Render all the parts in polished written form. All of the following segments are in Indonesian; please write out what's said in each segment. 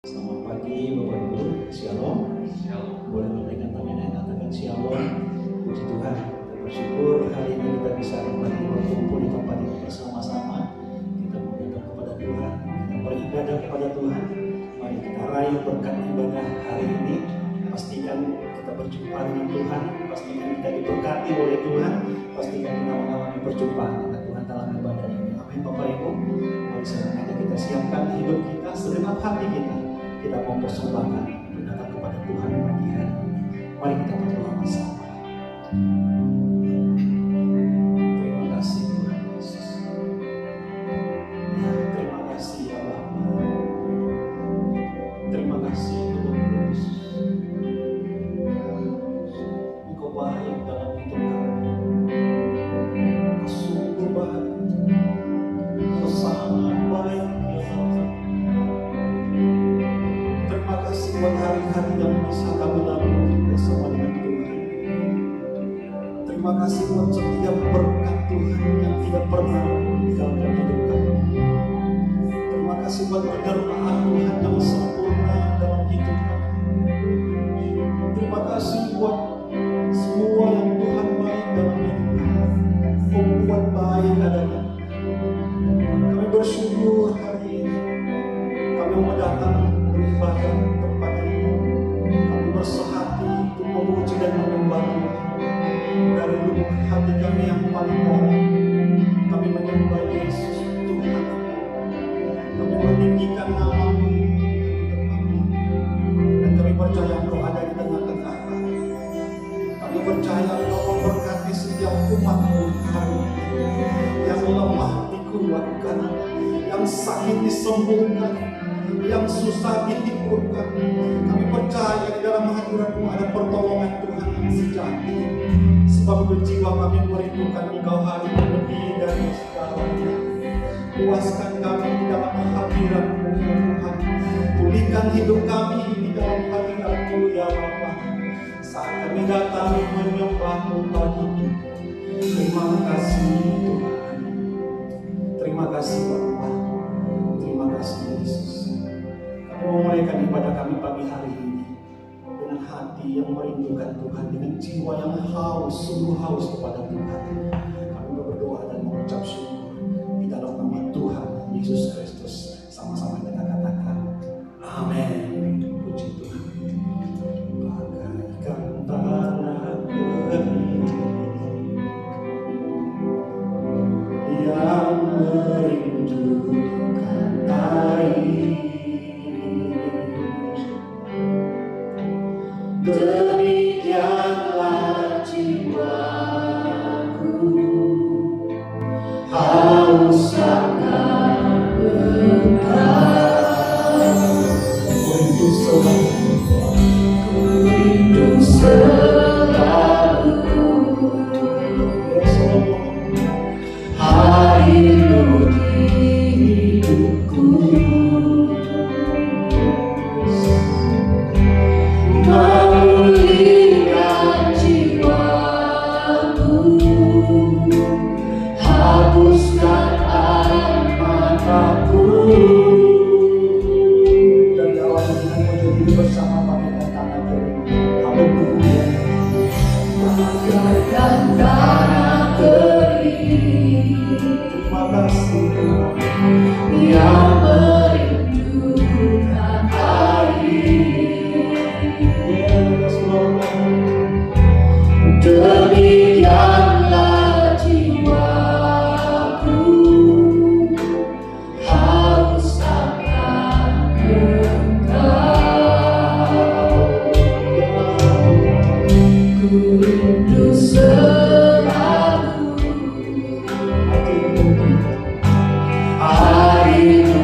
Selamat pagi Bapak Ibu, Shalom. Boleh memberikan tangan dan katakan Shalom. Puji Tuhan, kita bersyukur hari ini kita bisa kembali berkumpul di tempat ini bersama-sama. Kita menghadap kepada Tuhan, kita beribadah kepada Tuhan. Mari kita raih berkat ibadah hari ini. Pastikan kita berjumpa dengan Tuhan, pastikan kita diberkati oleh Tuhan, pastikan kita mengalami perjumpaan dengan Tuhan dalam ibadah ini. Amin Bapak Ibu. Mari sekarang kita siapkan hidup kita, segenap hati kita mau persembahkan datang kepada Tuhan pagi hari ini. Mari kita berdoa bersama. Terima kasih Tuhan Yesus. Terima kasih ya Bapa. Terima kasih Tuhan Yesus. Engkau baik dalam hidup kami. Engkau sungguh baik. Engkau sangat baik ya Bapa. Terima kasih buat hari-hari yang bisa kami lalui bersama dengan Tuhan. Terima kasih buat setiap berkat Tuhan yang tidak pernah meninggalkan hidup kami. Terima kasih buat penyertaan Tuhan yang sempurna dalam hidup kami. Terima kasih buat semua yang Tuhan baik dalam hidup kami. Membuat baik adanya. Kami bersyukur hari ini. Kami mau datang beribadah tempat ini. Kami bersehati untuk memuji dan menyembah Tuhan. Dari lubuk hati kami yang paling dalam, kami menyembah Yesus Tuhan. Kami meninggikan nama-Mu dan kami percaya Engkau ada di tengah-tengah kami. Kami percaya Engkau memberkati setiap umat-Mu hari ini. Yang lemah dikuatkan, yang sakit disembuhkan, yang susah dihiburkan. Kami percaya di dalam hadirat-Mu ada pertolongan Tuhan yang sejati. Sebab berjiwa kami merindukan Engkau hari ini lebih dari segalanya. Puaskan kami di dalam hadirat-Mu ya Tuhan. Pulihkan hidup kami di dalam hadirat-Mu ya Bapa. Saat kami datang menyembah-Mu pagi ini. Terima kasih Tuhan. Terima kasih Bapa. Terima kasih Yesus. Kami memulaikan ibadah kami pagi hari ini dengan hati yang merindukan Tuhan, dengan jiwa yang haus, sungguh haus kepada Tuhan. Kami berdoa dan mengucap syukur di dalam nama Tuhan Yesus Kristus. Sama-sama kita katakan amin. Puji Tuhan. Bagaikan tanah kering yang merindukan air, demikianlah jiwaku haus akan Engkau. Ku rindu selalu hadir di hidupku. Memulihkan jiwaku, hapuskan air mataku. Dari awal kita menjadi bersama pagi dan tanah kering. Haleluya. Bagaikan tanah kering. Terima kasih yang merindukan air. Demikianlah jiwaku haus akan Engkau. Ku rindu selalu hadir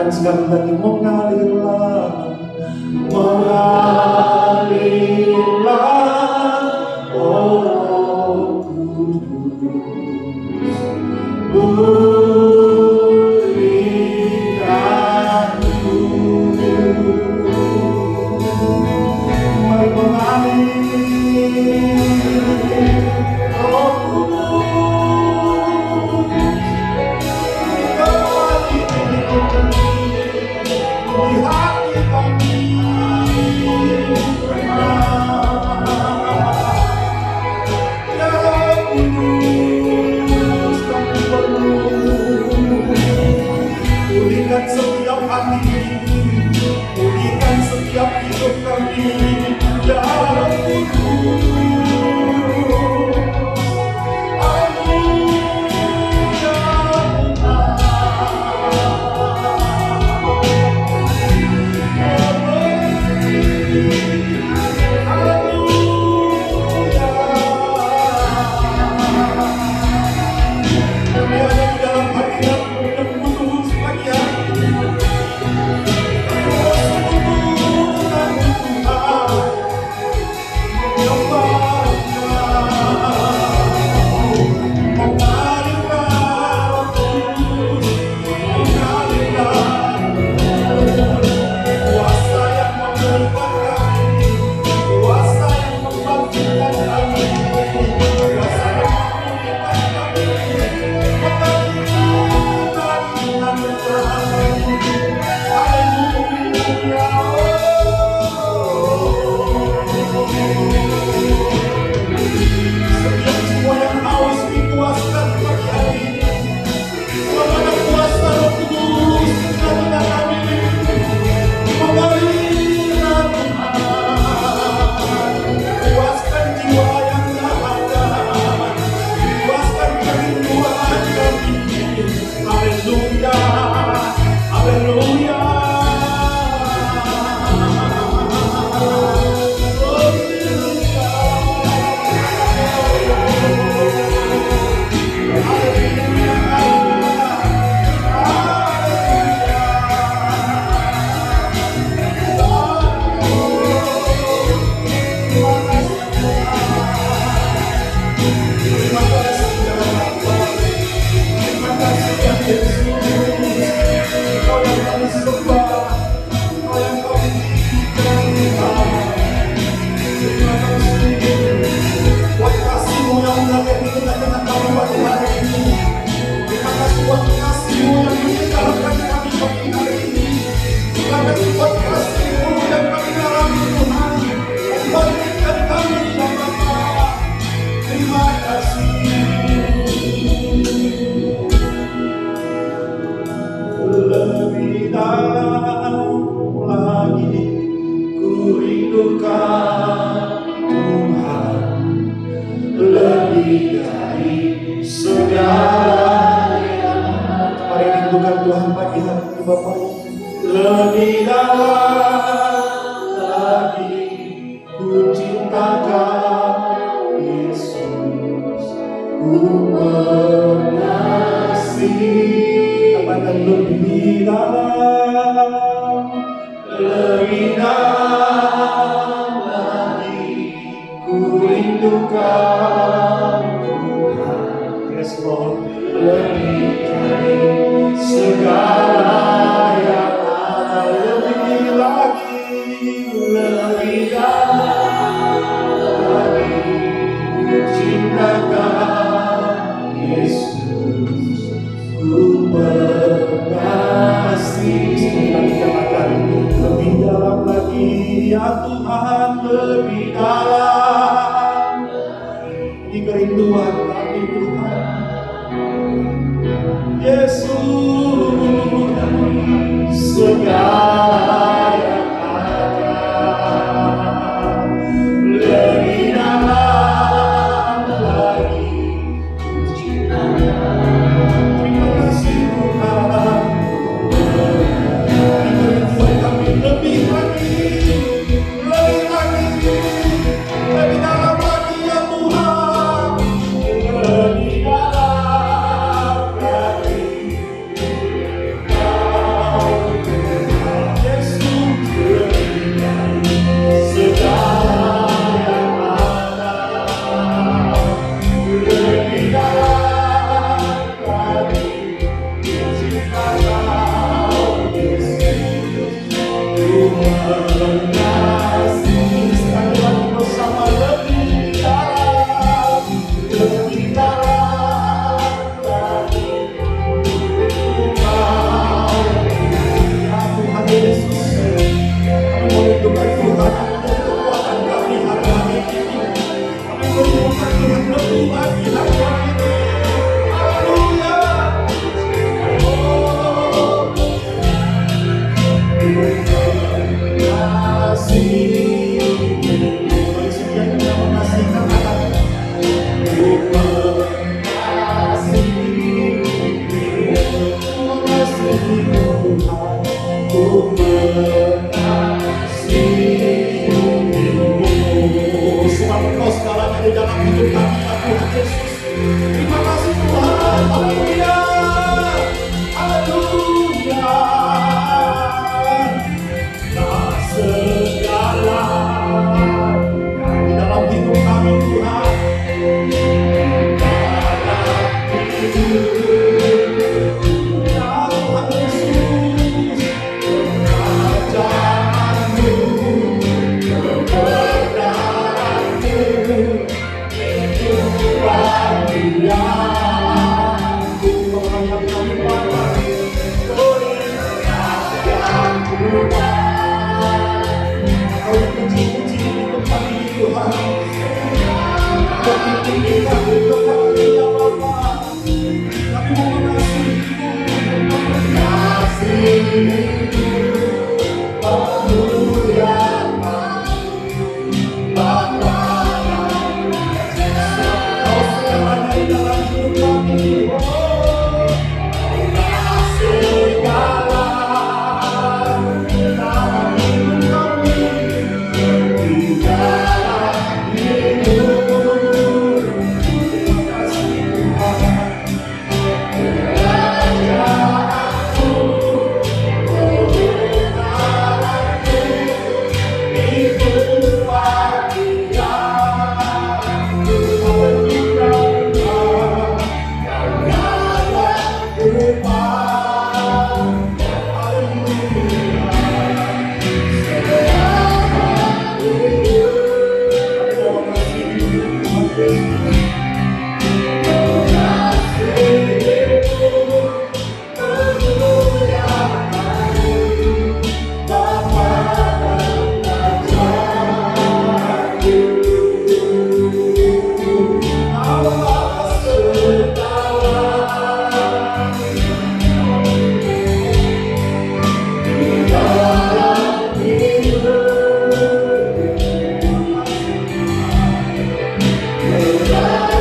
Sekali lagi mengalirlah, oh Roh Kudus, berikanku. Mari mengalir, Roh Kudus, di hati kami. Ya Kudus, kami perlu pulihkan setiap hati, pulihkan setiap hidup kami. Ya Kudus, lebih dalam lagi ku rindukan Tuhan, lebih dari segalanya. Mari rindukan Tuhan pagi hari ini Bapak. Lebih dalam lagi ku cintakan Yesus, ku mengasihi. Katakan lebih dalam lagi ku rindukan merindukan Tuhan. Yes Lord, lebih dari segala yang ada, lebih lagi, lebih lagi, cintakan Yesus, ku mengasihi. Lebih dalam lagi ya Tuhan, lebih dalam. Ini kerinduan kami Tuhan. Yesus, segala yang ada, lebih dalam lagi, terima kasih Tuhan. Lebih lagi, lebih dalam lagi ya Tuhan, lebih dalam lagi. Yesus, segala yang ada, lebih dalam lagi, cintakan Yesus, ku mengasihi. Sekali lagi bersama, lebih dalam lagi, ya Tuhan Yesus, kami merindukan Tuhan untuk kekuatan kami hari-hari ini. Kami merindukan Tuhan lebih lagi hari-hari ini. Haleluya. Terima kasih Tuhan. Haleluya. Haleluya. Nah, segala yang di dalam hidup kami Tuhan, dalam hidup ya Tuhan Yesus, kerajaanmu, kebenaranmu, itu bagian menghadap kami padamu. Oh yang Tuhan, kau puji-puji di tempat ini Tuhan. Begitu kami kepada ya Bapa, kami mengasihi-Mu, memuliakan Bapa. Kau segalanya di dalam hidup kami. Oh, segala dalam hidup kami, di dalam hidup. Terima kasih Tuhan. Kerajaanmu, kebenaranmu, itu bagianmu. Haleluya. Yang ada Tuhan. Haleluya. Segala hidup. Terima kasih Tuhan Yesus. Terima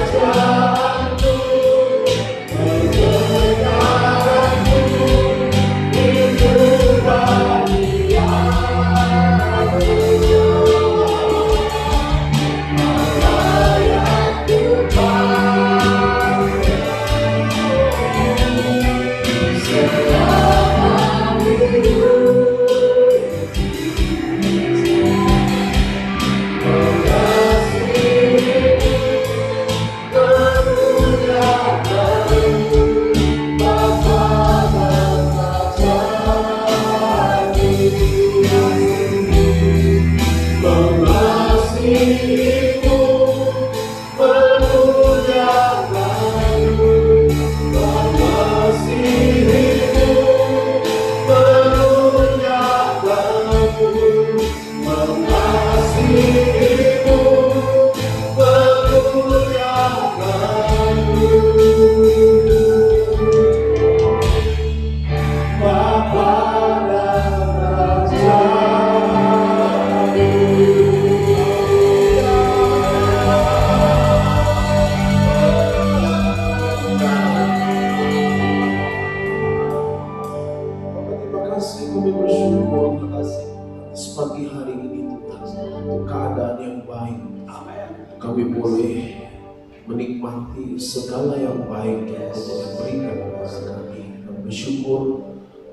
boleh menikmati segala yang baik yang Kau boleh berikan kepada kami. Kami bersyukur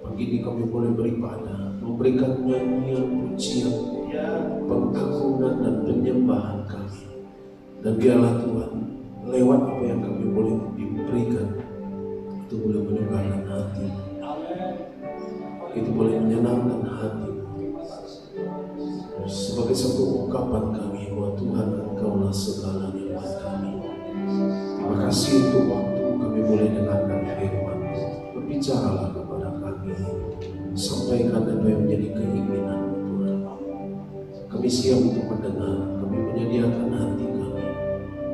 pagi ini kami boleh beribadah, memberikan nyanyian, pujian, pengagungan dan penyembahan kami. Dan biarlah Tuhan, lewat apa yang kami boleh diberikan, itu boleh menyenangkan hati, itu boleh menyenangkan hati. Sebagai satu ungkapan kami bahwa Tuhan Engkaulah segalanya buat kami. Terima kasih untuk waktu kami boleh dengarkan firman. Berbicaralah kepada kami, sampaikan apa yang menjadi keinginan Tuhan. Kami siap untuk mendengar, kami menyediakan hati kami.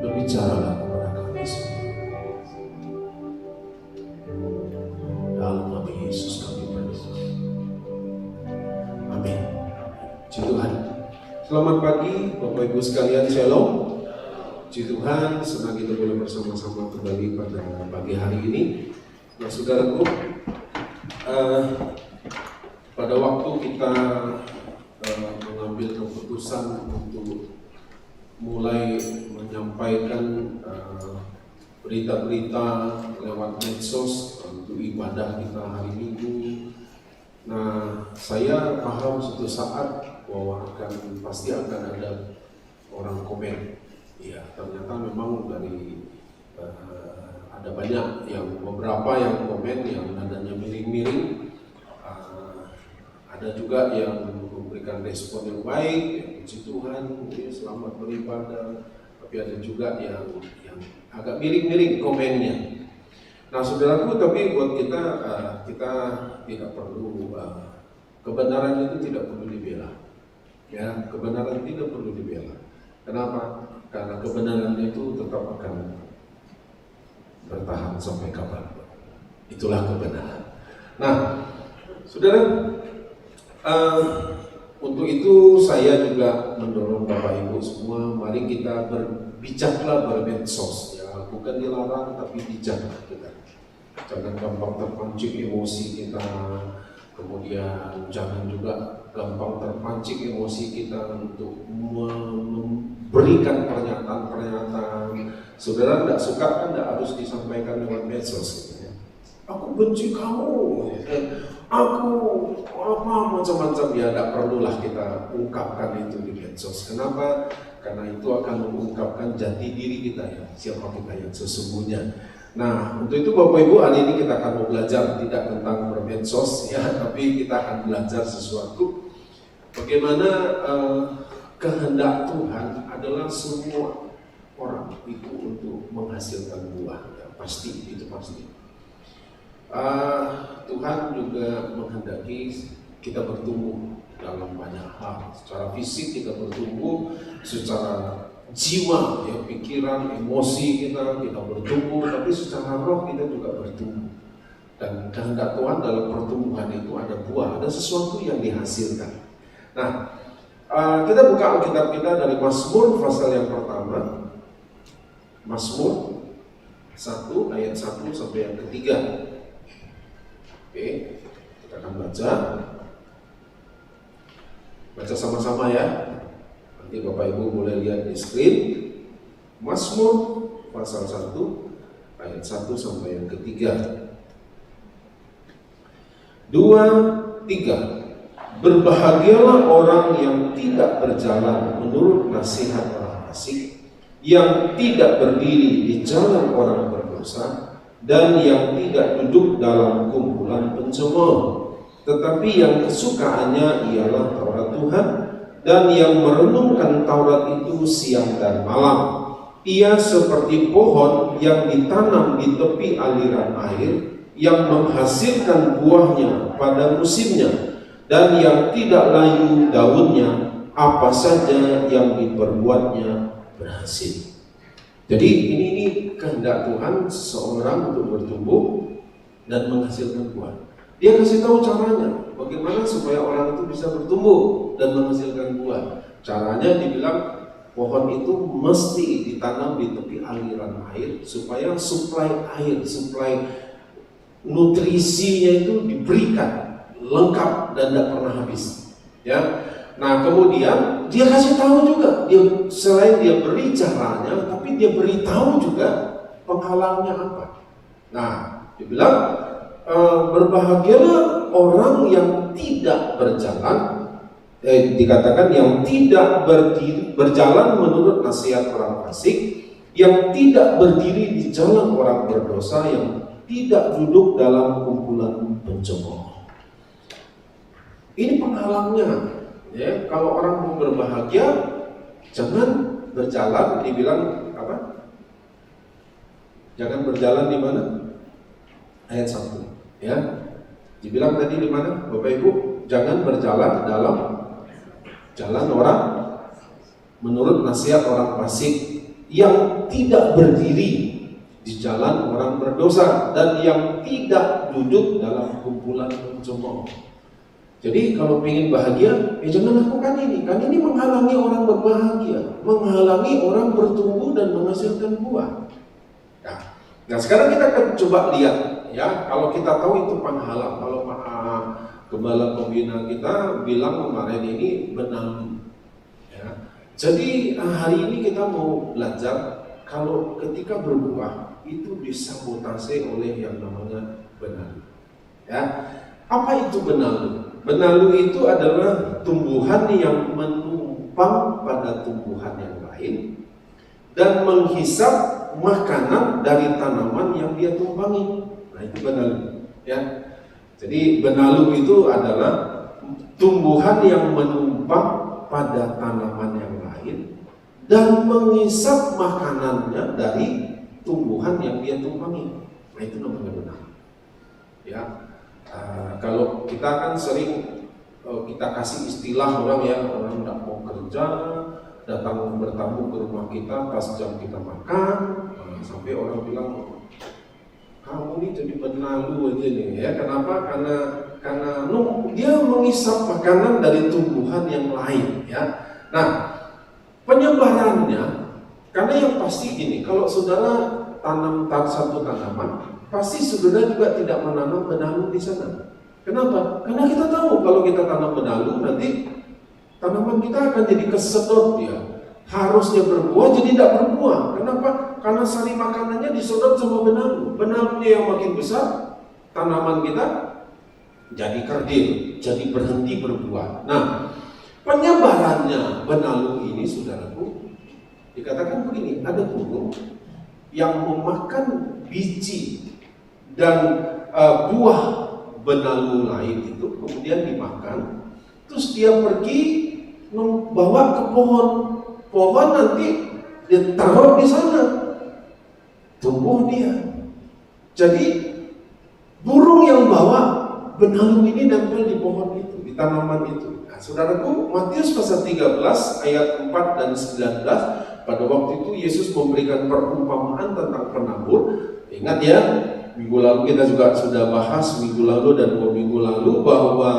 Berbicaralah kepada kami semua. Dalam nama Yesus kami berdoa. Amin. Puji Tuhan. Selamat pagi Bapak Ibu sekalian, Shalom. Puji Tuhan, senang kita boleh bersama-sama kembali pada pagi hari ini. Nah saudaraku, pada waktu kita mengambil keputusan untuk mulai menyampaikan berita-berita lewat medsos untuk ibadah kita hari Minggu. Nah, saya paham suatu saat bahwa pasti akan ada orang komen. Ya, ternyata memang dari ada banyak beberapa yang komen yang nadanya miring-miring. Ada juga yang memberikan respon yang baik, yang puji Tuhan, selamat beribadah. Tapi ada juga yang agak miring-miring komennya. Nah saudaraku, tapi buat kita tidak perlu, kebenaran itu tidak perlu dibela. Ya, kebenaran tidak perlu dibela. Kenapa? Karena kebenaran itu tetap akan bertahan sampai kapan. Itulah kebenaran. Nah, saudara, untuk itu saya juga mendorong Bapak Ibu semua, mari kita berbijaklah bermedsos. Ya, bukan dilarang tapi bijaklah kita. Jangan gampang terpancing emosi kita, kemudian jangan juga gampang terpancing emosi kita untuk memberikan pernyataan-pernyataan. Saudara tidak suka kan tidak harus disampaikan lewat medsos gitu ya. Aku benci kamu, aku apa macam-macam, ya tidak perlulah kita ungkapkan itu di medsos. Kenapa? Karena itu akan mengungkapkan jati diri kita ya, siapa kita yang sesungguhnya. Nah, untuk itu Bapak Ibu, hari ini kita akan belajar tidak tentang bermedsos ya, tapi kita akan belajar sesuatu bagaimana kehendak Tuhan adalah semua orang itu untuk menghasilkan buah. Ya, pasti itu pasti. Tuhan juga menghendaki kita bertumbuh dalam banyak hal. Secara fisik kita bertumbuh, secara jiwa, ya, pikiran, emosi kita bertumbuh, tapi secara roh kita juga bertumbuh. Dan kehendak Tuhan dalam pertumbuhan itu ada buah, ada sesuatu yang dihasilkan. Nah, kita buka Alkitab kita dari Mazmur pasal yang pertama, Mazmur 1 ayat 1 sampai yang ketiga. Oke, kita akan baca sama-sama ya. Nanti Bapak Ibu boleh lihat di screen. Mazmur pasal 1 ayat 1 sampai yang ketiga. 2, 3. Berbahagialah orang yang tidak berjalan menurut nasihat orang fasik, yang tidak berdiri di jalan orang berdosa, dan yang tidak duduk dalam kumpulan pencemooh, tetapi yang kesukaannya ialah Taurat Tuhan, dan yang merenungkan Taurat itu siang dan malam. Ia seperti pohon yang ditanam di tepi aliran air, yang menghasilkan buahnya pada musimnya, dan yang tidak layu daunnya, apa saja yang diperbuatnya berhasil. Jadi ini kehendak Tuhan seseorang untuk bertumbuh dan menghasilkan buah. Dia kasih tahu caranya, bagaimana supaya orang itu bisa bertumbuh dan menghasilkan buah. Caranya dibilang pohon itu mesti ditanam di tepi aliran air supaya suplai air, suplai nutrisinya itu diberikan lengkap dan tidak pernah habis. Ya, Nah kemudian dia kasih tahu juga, selain dia beri caranya, tapi dia beritahu juga penghalangnya apa. Nah dia bilang berbahagialah orang yang tidak berjalan, dikatakan yang tidak berjalan menurut nasihat orang fasik, yang tidak berdiri di jalan orang berdosa, yang tidak duduk dalam kumpulan pencemooh. Ini penghalangnya. Ya, kalau orang mau berbahagia, jangan berjalan, dibilang apa? Jangan berjalan di mana? Ayat 1. Ya, dibilang tadi di mana, Bapak Ibu? Jangan berjalan dalam jalan orang menurut nasihat orang fasik, yang tidak berdiri di jalan orang berdosa, dan yang tidak duduk dalam kumpulan pencemooh. Jadi kalau ingin bahagia, jangan lakukan ini. Kan ini menghalangi orang berbahagia, menghalangi orang bertumbuh dan menghasilkan buah. Nah sekarang kita akan coba lihat ya, kalau kita tahu itu penghalang. Kalau Gembala pembina kita bilang kemarin ini benalu. Ya. Jadi hari ini kita mau belajar kalau ketika berbuah itu disabotase oleh yang namanya benalu. Ya. Apa itu benalu? Benalu itu adalah tumbuhan yang menumpang pada tumbuhan yang lain dan menghisap makanan dari tanaman yang dia tumpangi. Nah itu benalu. Ya. Jadi benalu itu adalah tumbuhan yang menumpang pada tanaman yang lain dan menghisap makanannya dari tumbuhan yang dia tumpangi. Nah itu namanya benalu. Ya. Kalau kita kan sering kita kasih istilah orang ya, orang tidak mau kerja, datang bertamu ke rumah kita pas jam kita makan, sampai orang bilang kamu ini jadi benalu aja nih ya. Kenapa? Karena dia menghisap makanan dari tumbuhan yang lain ya. Nah penyebarannya, karena yang pasti gini, kalau saudara tanam satu tanaman, pasti saudara juga tidak menanam benalu di sana. Kenapa? Karena kita tahu kalau kita tanam benalu nanti tanaman kita akan jadi kesedot dia. Harusnya berbuah jadi tidak berbuah. Kenapa? Karena sari makanannya disedot sama benalu. Benalunya yang makin besar, tanaman kita jadi kerdil, jadi berhenti berbuah. Nah, penyebarannya benalu ini saudaraku, dikatakan begini, ada burung yang memakan biji dan buah benalu lain itu kemudian dimakan, terus dia pergi membawa ke pohon nanti ditaruh di sana, tumbuh dia. Jadi burung yang bawa benalu ini nempel di pohon itu, di tanaman itu. Nah, saudaraku, Matius pasal 13 ayat 4 dan 19, pada waktu itu Yesus memberikan perumpamaan tentang penabur. Ingat ya, minggu lalu kita juga sudah bahas, minggu lalu dan 2 minggu lalu, bahwa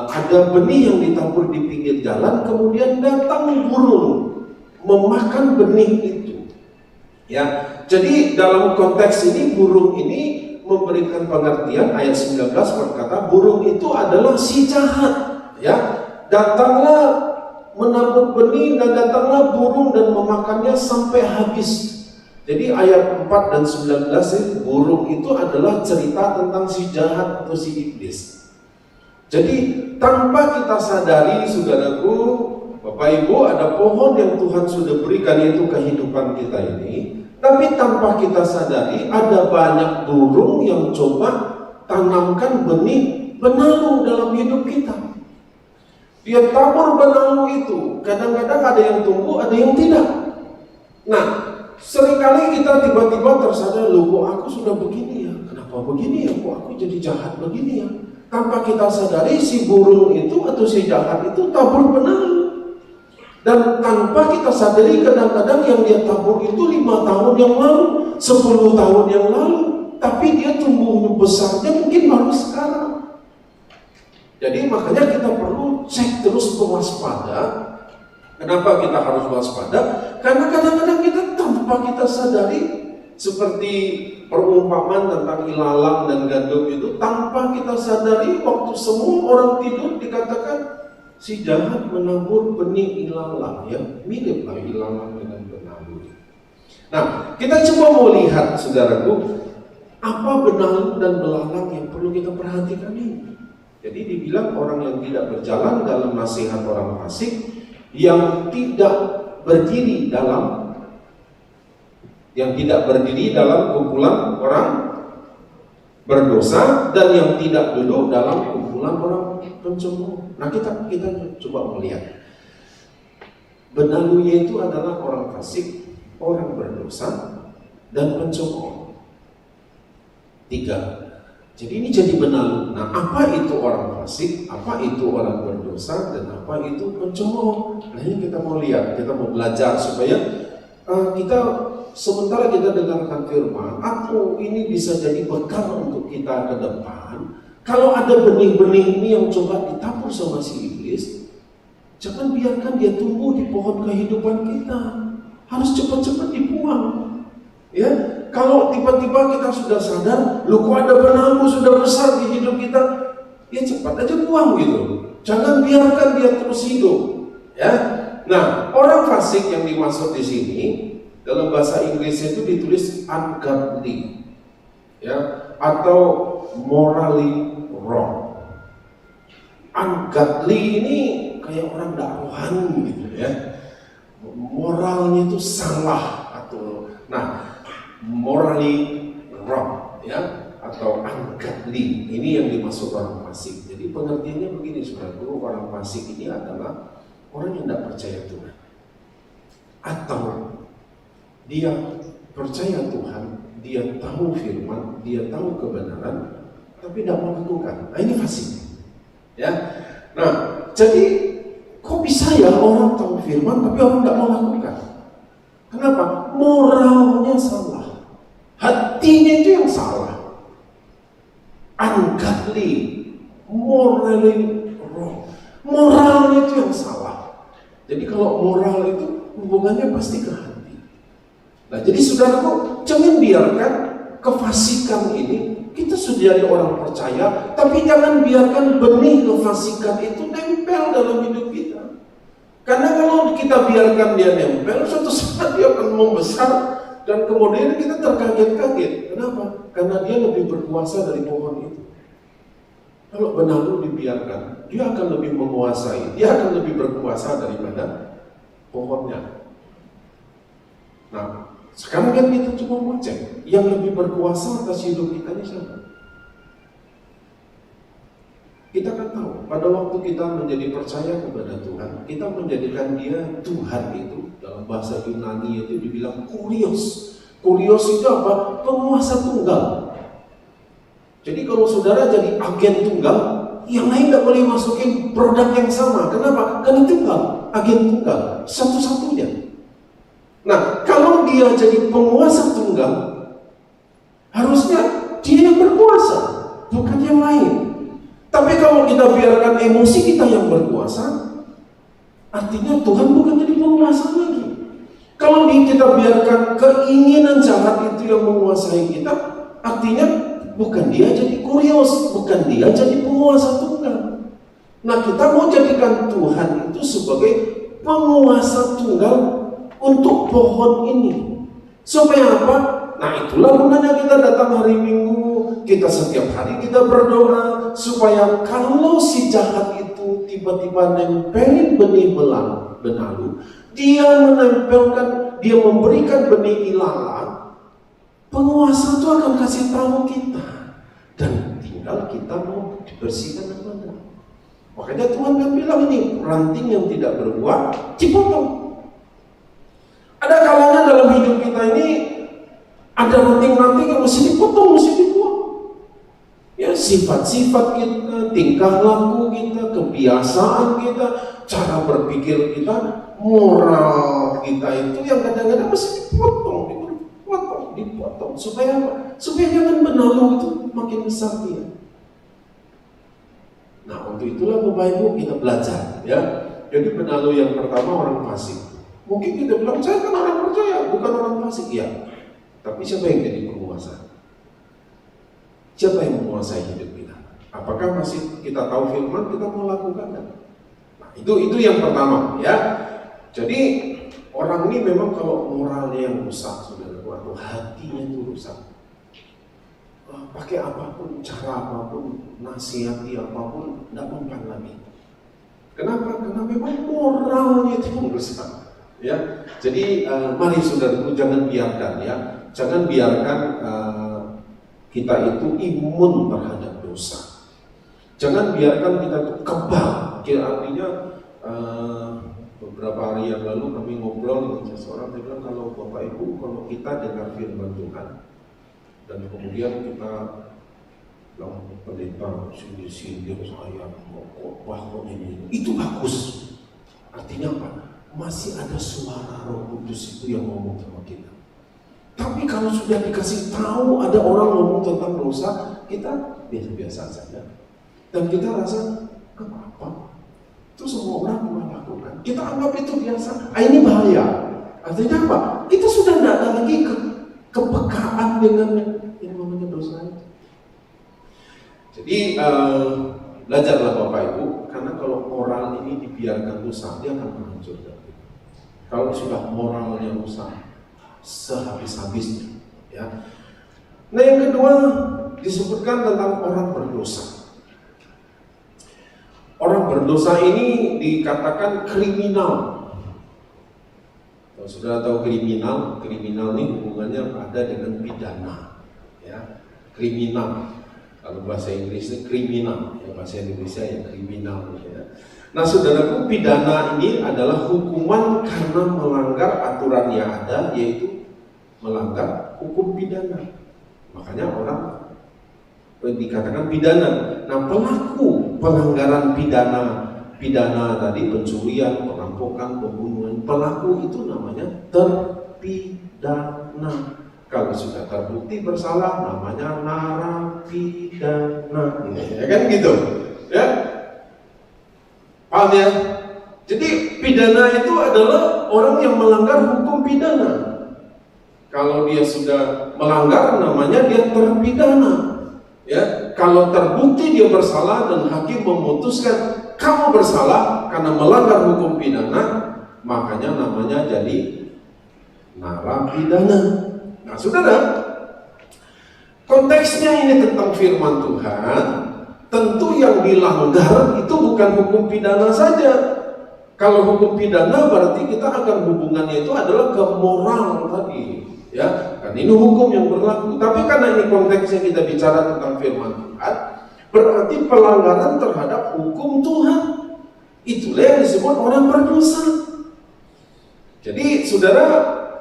ada benih yang ditabur di pinggir jalan, kemudian datang burung memakan benih itu. Ya, jadi dalam konteks ini burung ini memberikan pengertian, ayat 19 berkata burung itu adalah si jahat. Ya, datanglah menabur benih dan datanglah burung dan memakannya sampai habis. Jadi ayat 4 dan 19 itu, burung itu adalah cerita tentang si jahat atau si iblis. Jadi tanpa kita sadari, saudaraku, Bapak Ibu, ada pohon yang Tuhan sudah berikan, yaitu kehidupan kita ini. Tapi tanpa kita sadari, ada banyak burung yang coba tanamkan benih benalu dalam hidup kita. Dia tabur benalu itu, kadang-kadang ada yang tumbuh, ada yang tidak. Nah, seringkali kita tiba-tiba tersadar, loh kok aku sudah begini ya, kenapa begini ya, kok aku jadi jahat begini ya. Tanpa kita sadari, si burung itu atau si jahat itu tabur benalu. Dan tanpa kita sadari, kadang-kadang yang dia tabur itu 5 tahun yang lalu, 10 tahun yang lalu, tapi dia tumbuh besarnya mungkin baru sekarang. Jadi makanya kita perlu cek terus, waspada. Kenapa kita harus waspada? Karena kadang-kadang kita tanpa kita sadari, seperti perumpamaan tentang ilalang dan gandum itu, tanpa kita sadari waktu semua orang tidur dikatakan Si jahat menabur benih ilalang, ya miriplah ilalang dengan benalu. Nah, kita coba mau lihat, saudaraku, apa benalu dan belalang yang perlu kita perhatikan ini. Jadi dibilang orang yang tidak berjalan dalam nasihat orang fasik, yang tidak berdiri dalam kumpulan orang berdosa, dan yang tidak duduk dalam kumpulan orang pencemooh. Nah, kita coba melihat. Benalunya itu adalah orang fasik, orang berdosa, dan pencemooh. 3. Jadi ini jadi benalu. Nah, apa itu orang fasik, apa itu orang berdosa, dan apa itu pencemooh? Nah, ini kita mau lihat, kita mau belajar supaya kita sementara kita dengarkan firman, ini bisa jadi bekal untuk kita ke depan. Kalau ada benih-benih ini yang coba ditabur sama si iblis, jangan biarkan dia tumbuh di pohon kehidupan kita. Harus cepat-cepat dibuang. Ya, kalau tiba-tiba kita sudah sadar, kok ada benalu sudah besar di hidup kita, ya cepat aja buang gitu. Jangan biarkan dia terus hidup. Ya, nah orang fasik yang dimaksud di sini dalam bahasa Inggris itu ditulis ungodly, ya, atau morally wrong. Ungodly ini kayak orang tidak rohani gitu ya. Moralnya itu salah atau morally wrong, ya, atau ungodly. Ini yang dimaksud orang fasik. Jadi pengertiannya begini, saudara, orang fasik ini adalah orang yang tidak percaya Tuhan, atau dia percaya Tuhan, dia tahu firman, dia tahu kebenaran, tapi tidak melakukan. Nah, ini fasik. Ya. Nah, jadi kok bisa ya orang tahu firman tapi orang tidak melakukan? Kenapa? Moralnya salah, hatinya itu yang salah. Ungodly, morally wrong. Moralnya itu yang salah. Jadi kalau moral itu hubungannya pasti ke hati. Nah, jadi saudaraku, jangan biarkan kefasikan ini, kita sudah jadi orang percaya, tapi jangan biarkan benih kefasikan itu nempel dalam hidup kita. Karena kalau kita biarkan dia nempel, suatu saat dia akan membesar dan kemudian kita terkaget-kaget. Kenapa? Karena dia lebih berkuasa dari pohon itu. Kalau benalu dibiarkan, dia akan lebih menguasai, dia akan lebih berkuasa daripada pohonnya. Nah, sekarang kan kita cuma mau cek yang lebih berkuasa atas hidup kita ini siapa? Kita kan tahu pada waktu kita menjadi percaya kepada Tuhan, kita menjadikan dia Tuhan itu dalam bahasa Yunani itu dibilang kurios. Kurios itu apa? Penguasa tunggal. Jadi kalau saudara jadi agen tunggal, yang lain tidak boleh masukin produk yang sama. Kenapa? Karena tunggal, agen tunggal, satu-satunya. Nah, kalau dia jadi penguasa tunggal, harusnya dia yang berkuasa, bukan yang lain. Tapi kalau kita biarkan emosi kita yang berkuasa, artinya Tuhan bukan jadi penguasa lagi. Kalau kita biarkan keinginan jahat itu yang menguasai kita, artinya bukan dia jadi kurios, bukan dia jadi penguasa tunggal. Nah, kita mau jadikan Tuhan itu sebagai penguasa tunggal untuk pohon ini. Supaya apa? Nah, itulah gunanya kita datang hari Minggu, kita setiap hari kita berdoa, supaya kalau si jahat itu tiba-tiba nempelin benih benalu, dia menempelkan, dia memberikan benih ilalang, penguasa itu akan kasih tahu kita, dan tinggal kita mau dibersihkan apa enggak. Makanya Tuhan kan bilang ini, ranting yang tidak berbuah dipotong. Ada kalanya dalam hidup kita ini ada ranting-ranting yang mesti dipotong, mesti dibuang. Ya, sifat-sifat kita, tingkah laku kita, kebiasaan kita, cara berpikir kita, moral kita itu yang kadang-kadang mesti dipotong. Supaya apa? Supaya jangan benalu itu makin besar dia. Nah, untuk itulah Bapak Ibu kita belajar, ya. Jadi benalu yang pertama orang fasik. Mungkin kita bilang, saya kan orang percaya, bukan orang fasik. Ya, tapi siapa yang jadi penguasa? Siapa yang menguasai hidup kita? Apakah masih kita tahu firman, kita mau lakukan? Nah, Itu yang pertama ya. Jadi orang ini memang kalau moralnya yang rusak, saudara, atau hatinya itu rusak, pakai apapun, cara apapun, nasihati apapun, tidak mempan lagi. Kenapa? Karena memang moralnya itu rusak. Ya, jadi mari saudaraku, jangan biarkan ya, jangan biarkan kita itu imun terhadap dosa. Jangan biarkan kita itu kebal. Artinya beberapa hari yang lalu kami ngobrol dengan seseorang, dia bilang kalau Bapak Ibu, kalau kita dengar firman Tuhan dan kemudian kita bilang pendeta sindir saya kok ini, itu bagus. Artinya apa? Masih ada suara Roh Kudus itu yang ngomong sama kita. Tapi kalau sudah dikasih tahu ada orang ngomong tentang dosa, kita biasa-biasa saja. Dan kita rasa, apa? Itu semua orang melakukan. Kita anggap itu biasa. Ini bahaya. Artinya apa? Kita sudah tidak ada lagi kepekaan dengan yang namanya dosa itu. Jadi belajarlah Bapak Ibu, karena kalau moral ini dibiarkan rusak, dia akan menghancurkan. Kalau sudah moralnya rusak, sehabis-habisnya, ya. Nah, yang kedua disebutkan tentang orang berdosa. Orang berdosa ini dikatakan kriminal. Kalau sudah tahu kriminal ini hubungannya ada dengan pidana, ya. Kriminal. Kalau bahasa Inggrisnya kriminal, ya, bahasa Indonesia yang kriminal, ya. Nah, saudaraku, pidana ini adalah hukuman karena melanggar aturan yang ada, yaitu melanggar hukum pidana. Makanya orang dikatakan pidana. Nah, pelaku pelanggaran pidana tadi, pencurian, perampokan, pembunuhan, pelaku itu namanya terpidana. Kalau sudah terbukti bersalah, namanya narapidana. Ya kan gitu, ya. Paham ya? Jadi pidana itu adalah orang yang melanggar hukum pidana. Kalau dia sudah melanggar, namanya dia terpidana. Ya, kalau terbukti dia bersalah dan hakim memutuskan kamu bersalah karena melanggar hukum pidana, makanya namanya jadi narapidana. Nah, saudara, konteksnya ini tentang firman Tuhan. Tentu yang dilanggar itu bukan hukum pidana saja. Kalau hukum pidana berarti kita akan hubungannya itu adalah ke moral tadi, ya. Kan ini hukum yang berlaku. Tapi karena ini konteksnya kita bicara tentang firman Tuhan, berarti pelanggaran terhadap hukum Tuhan. Itulah yang disebut orang berdosa. Jadi saudara,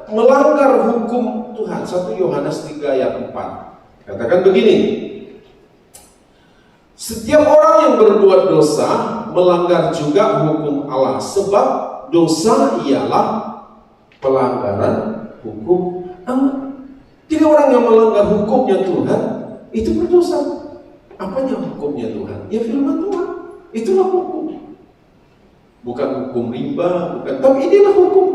melanggar hukum Tuhan. 1 Yohanes 3 ayat 4 katakan begini, setiap orang yang berbuat dosa melanggar juga hukum Allah, sebab dosa ialah pelanggaran hukum Allah. Jadi orang yang melanggar hukumnya Tuhan itu berdosa. Apanya hukumnya Tuhan? Ya firman Tuhan. Itulah hukum. Bukan hukum riba, bukan, tapi inilah hukum.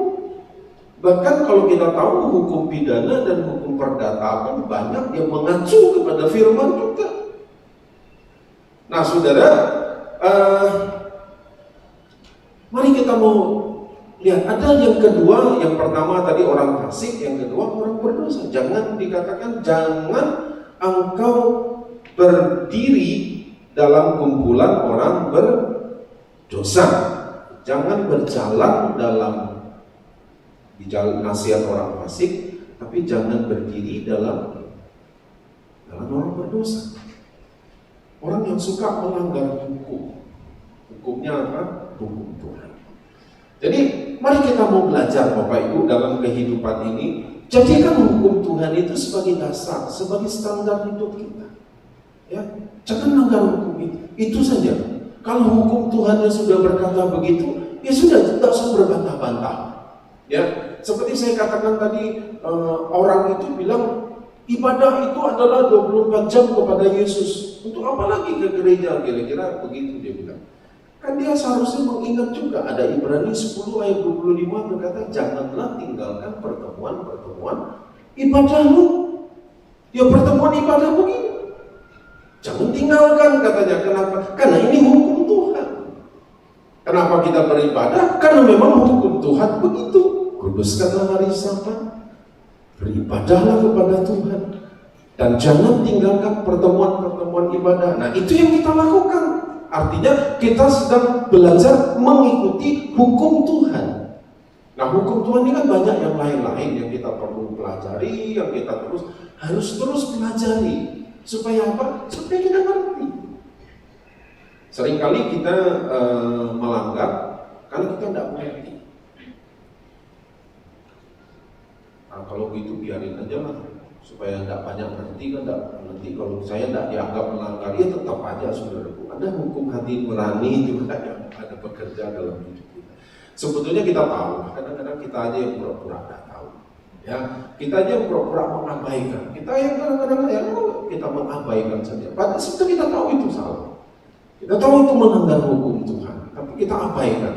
Bahkan kalau kita tahu hukum pidana dan hukum perdata pun banyak yang mengacu kepada firman juga. Nah, saudara, mari kita mau lihat. Ada yang kedua, yang pertama tadi orang fasik, yang kedua orang berdosa. Jangan dikatakan, jangan engkau berdiri dalam kumpulan orang berdosa. Jangan berjalan di jalan nasihat orang fasik, tapi jangan berdiri dalam orang berdosa. Orang yang suka melanggar hukum. Hukumnya apa? Hukum Tuhan. Jadi mari kita mau belajar Bapak Ibu dalam kehidupan ini. Jadikan hukum Tuhan itu sebagai dasar, sebagai standar hidup kita. Ya, jangan melanggar hukum itu. Itu saja. Kalau hukum Tuhannya sudah berkata begitu, ya sudah, tidak usah berbantah-bantah. Ya, seperti saya katakan tadi, orang itu bilang ibadah itu adalah 24 jam kepada Yesus. Untuk apa lagi ke gereja? Kira-kira begitu dia bilang. Kan dia seharusnya mengingat juga, ada Ibrani 10 ayat 25 berkata, janganlah tinggalkan pertemuan-pertemuan ibadahmu. Ya, pertemuan ibadah begini, jangan tinggalkan katanya. Kenapa? Karena ini hukum Tuhan. Kenapa kita beribadah? Karena memang hukum Tuhan begitu. Kuduskanlah hari Sabat, beribadahlah kepada Tuhan, dan jangan tinggalkan pertemuan-pertemuan ibadah. Nah, itu yang kita lakukan. Artinya kita sedang belajar mengikuti hukum Tuhan. Nah, hukum Tuhan ini kan banyak yang lain-lain yang kita perlu pelajari, yang kita harus terus pelajari. Supaya apa? Supaya kita ngerti. Seringkali kita melanggar karena kita tidak mengerti. Nah, kalau gitu biarin aja lah, supaya tidak banyak ngerti kan tidak mengerti. Kalau saya tidak dianggap melanggar, ya tetap aja saudaraku. Ada hukum hati nurani juga yang ada bekerja dalam hidup kita. Sebetulnya kita tahu, kadang-kadang kita aja yang pura-pura tidak tahu. Ya, kita aja yang pura-pura mengabaikan. Kita yang kadang-kadang ya kita mengabaikan saja. Padahal sebetulnya kita tahu itu salah. Kita tahu itu melanggar hukum Tuhan, tapi kita abaikan.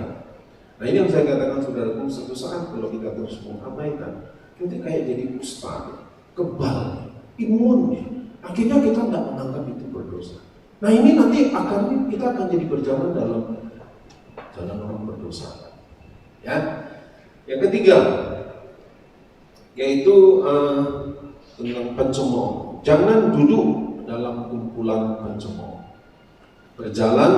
Nah, ini yang saya katakan saudaraku, suatu saat kalau kita terus mengabaikan, kita kayak jadi kusta, kebal, imun. Akhirnya kita tidak menganggap itu berdosa. Nah, ini nanti kita akan jadi berjalan dalam jalan orang berdosa. Ya, yang ketiga, yaitu tentang pencemooh. Jangan duduk dalam kumpulan pencemooh. Berjalan,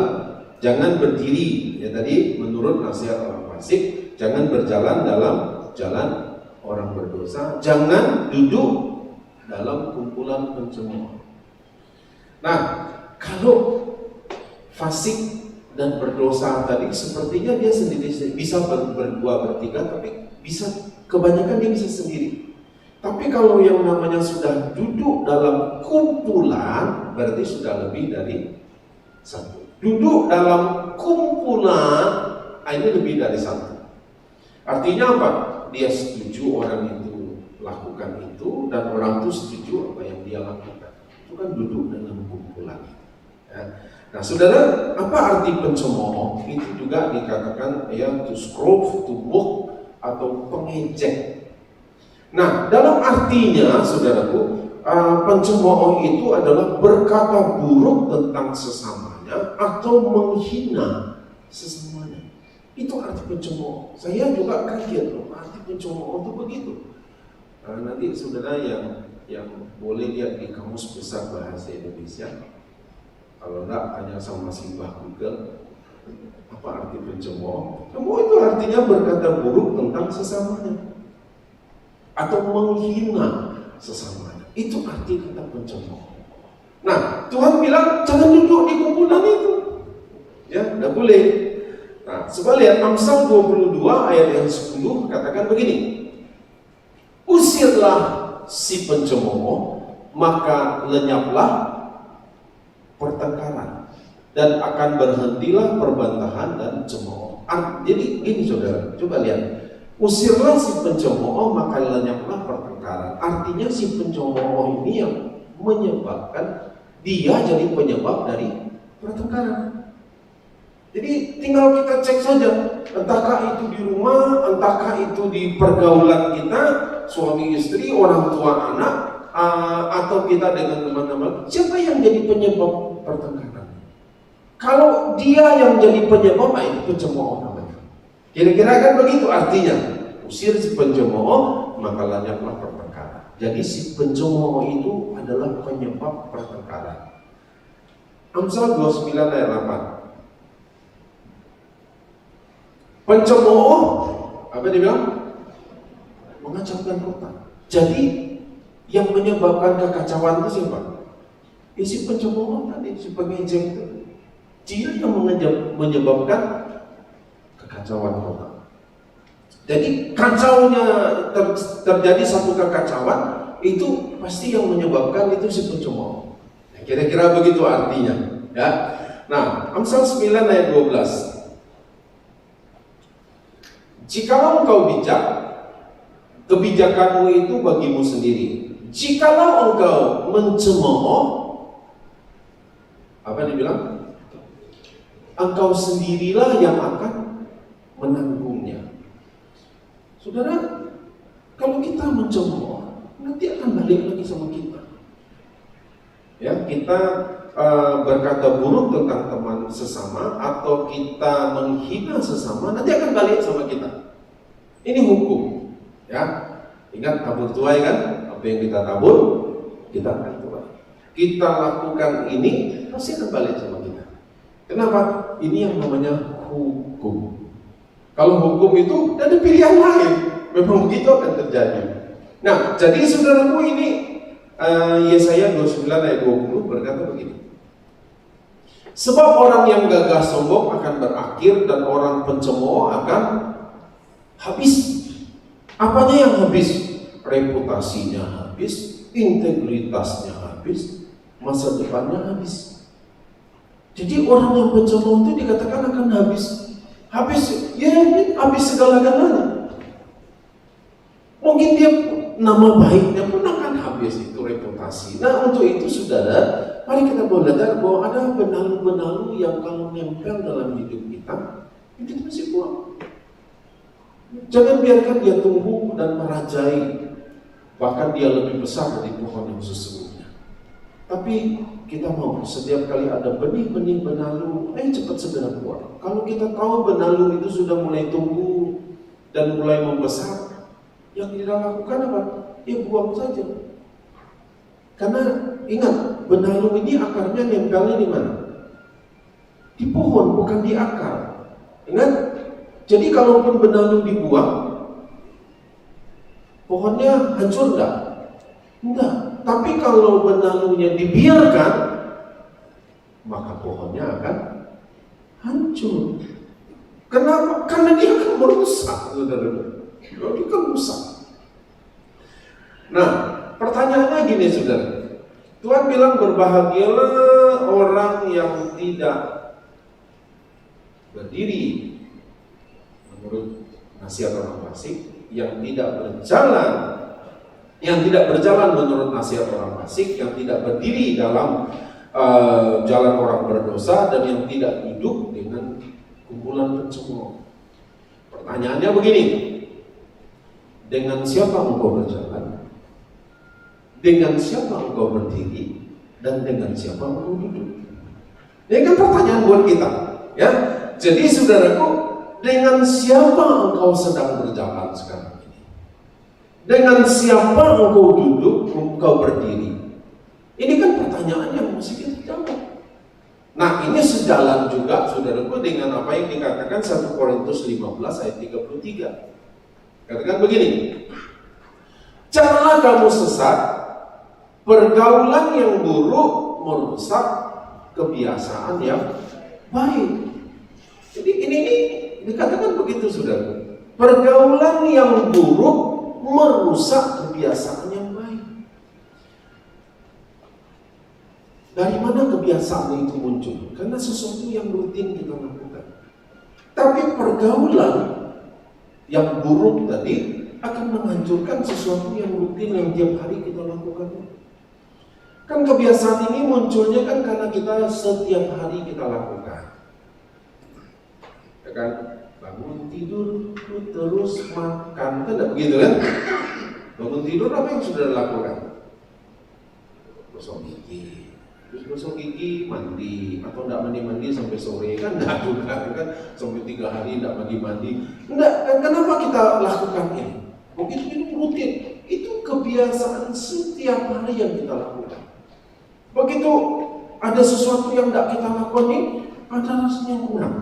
jangan berdiri. Ya, tadi menurut nasihat orang fasik, jangan berjalan dalam jalan orang berdosa, jangan duduk dalam kumpulan pencemooh. Nah, kalau fasik dan berdosa tadi sepertinya dia sendiri bisa berdua bertiga, tapi bisa kebanyakan dia bisa sendiri. Tapi kalau yang namanya sudah duduk dalam kumpulan, berarti sudah lebih dari satu. Duduk dalam kumpulan, ini lebih dari satu. Artinya apa? Dia setuju orang itu lakukan itu, dan orang itu setuju apa yang dia lakukan. Itu kan duduk dalam kumpulan. Ya. Nah, saudara, apa arti pencemooh? Itu juga dikatakan ya to scroll, to mock, atau pengejek. Nah, dalam artinya, saudaraku, pencemooh itu adalah berkata buruk tentang sesamanya atau menghina sesamanya. Itu arti pencemooh. Saya juga kaget loh, arti pencemooh itu begitu. Nanti saudara yang boleh lihat di Kamus Besar Bahasa Indonesia. Kalau enggak, tanya sama Simbah Google, apa arti pencemooh? Pencemooh itu artinya berkata buruk tentang sesamanya atau menghina sesamanya. Itu arti kata pencemooh. Nah, Tuhan bilang jangan duduk di kumpulan itu. Ya, enggak boleh. Nah, coba lihat Amsal 22 ayat yang 10 katakan begini. Usirlah si pencemooh, maka lenyaplah pertengkaran, dan akan berhentilah perbantahan dan cemooh. Jadi gini saudara, coba lihat. Usirlah si pencemooh, maka lenyaplah pertengkaran. Artinya si pencemooh ini yang menyebabkan, dia jadi penyebab dari pertengkaran. Jadi tinggal kita cek saja, entahkah itu di rumah, entahkah itu di pergaulan kita, suami istri, orang tua anak, atau kita dengan teman-teman, siapa yang jadi penyebab pertengkaran? Kalau dia yang jadi penyebab, itu pencemooh namanya. Kira-kira kan begitu artinya. Usir si pencemooh, maka lenyaplah pertengkaran. Jadi si pencemooh itu adalah penyebab pertengkaran. Amsal 29 ayat 8. Pencemooh, apa dia bilang? Mengacaukan kota. Jadi yang menyebabkan kekacauan itu siapa? Si pencemooh tadi, si pengejek itu. Dia yang menyebabkan kekacauan kota. Jadi kacaunya terjadi satu kekacauan, itu pasti yang menyebabkan itu si pencemooh. Nah, kira-kira begitu artinya. Ya. Nah, Amsal 9 ayat 12. Jikalau engkau bijak, kebijakanmu itu bagimu sendiri. Jikalau engkau mencemooh, apa dibilang? Engkau sendirilah yang akan menanggungnya. Saudara, kalau kita mencemooh, nanti akan balik lagi sama kita. Ya, kita berkata buruk tentang teman sesama atau kita menghina sesama, nanti akan balik sama kita. Ini hukum, ya. Ingat tabur tuai kan? Apa yang kita tabur, kita akan tuai. Kita lakukan ini, pasti akan balik sama kita. Kenapa? Ini yang namanya hukum. Kalau hukum itu ada pilihan lain, memang begitu akan terjadi. Nah, jadi saudaraku ini Yesaya 29 ayat 20 berkata begini. Sebab orang yang gagah sombong akan berakhir dan orang pencemooh akan habis. Apanya yang habis? Reputasinya habis, integritasnya habis, masa depannya habis. Jadi orang yang pencemooh itu dikatakan akan habis. Habis, ya habis segala-galanya. Mungkin dia nama baiknya pun akan habis, itu reputasi. Nah, untuk itu saudara, mari kita belajar bahwa ada benalu-benalu yang kalau nempel dalam hidup kita, itu masih kuat. Jangan biarkan dia tumbuh dan merajai, bahkan dia lebih besar dari pohon yang sesungguhnya. Tapi kita mau setiap kali ada benih-benih benalu, cepat segera buang. Kalau kita tahu benalu itu sudah mulai tumbuh dan mulai membesar, yang kita lakukan apa? Ya buang saja. Karena ingat, benalu ini akarnya nempelnya di mana? Di pohon, bukan di akar. Ingat, jadi kalaupun benalu dibuang, pohonnya hancur enggak? Enggak. Tapi kalau benalunya dibiarkan, maka pohonnya akan hancur. Kenapa? Karena dia akan merusak, saudara. Dia akan rusak. Nah, pertanyaannya gini, saudara. Tuhan bilang berbahagialah orang yang tidak berdiri menurut nasihat orang fasik, yang tidak berjalan menurut nasihat orang fasik, yang tidak berdiri dalam jalan orang berdosa, dan yang tidak duduk dengan kumpulan pencemooh. Pertanyaannya begini, dengan siapa engkau berjalan? Dengan siapa engkau berdiri? Dan dengan siapa engkau duduk? Ini kan pertanyaan buat kita, ya. Jadi saudaraku, dengan siapa engkau sedang berjalan sekarang ini? Dengan siapa engkau duduk, engkau berdiri? Ini kan pertanyaan yang mesti kita jawab. Nah, ini sejalan juga saudaraku dengan apa yang dikatakan 1 Korintus 15 ayat 33. Katakan begini, janganlah kamu sesat, pergaulan yang buruk merusak kebiasaan yang baik. Jadi ini dikatakan begitu saudaraku, pergaulan yang buruk merusak kebiasaan yang baik. Dari mana kebiasaan itu muncul? Karena sesuatu yang rutin kita lakukan. Tapi pergaulan yang buruk tadi akan menghancurkan sesuatu yang rutin yang tiap hari kita lakukan. Kan kebiasaan ini munculnya kan karena kita setiap hari kita lakukan. Ya kan? Bangun tidur terus makan, kan tidak begitu kan? Bangun tidur apa yang sudah lakukan? Gosok gigi, terus gosok gigi, mandi, atau tidak mandi sampai sore, kan tidak juga kan? Sampai 3 hari tidak mandi. Enggak, kan kenapa kita lakukan ini? Begitu ini rutin, itu kebiasaan setiap hari yang kita lakukan. Begitu ada sesuatu yang tidak kita lakukan ini, ada rasanya kurang.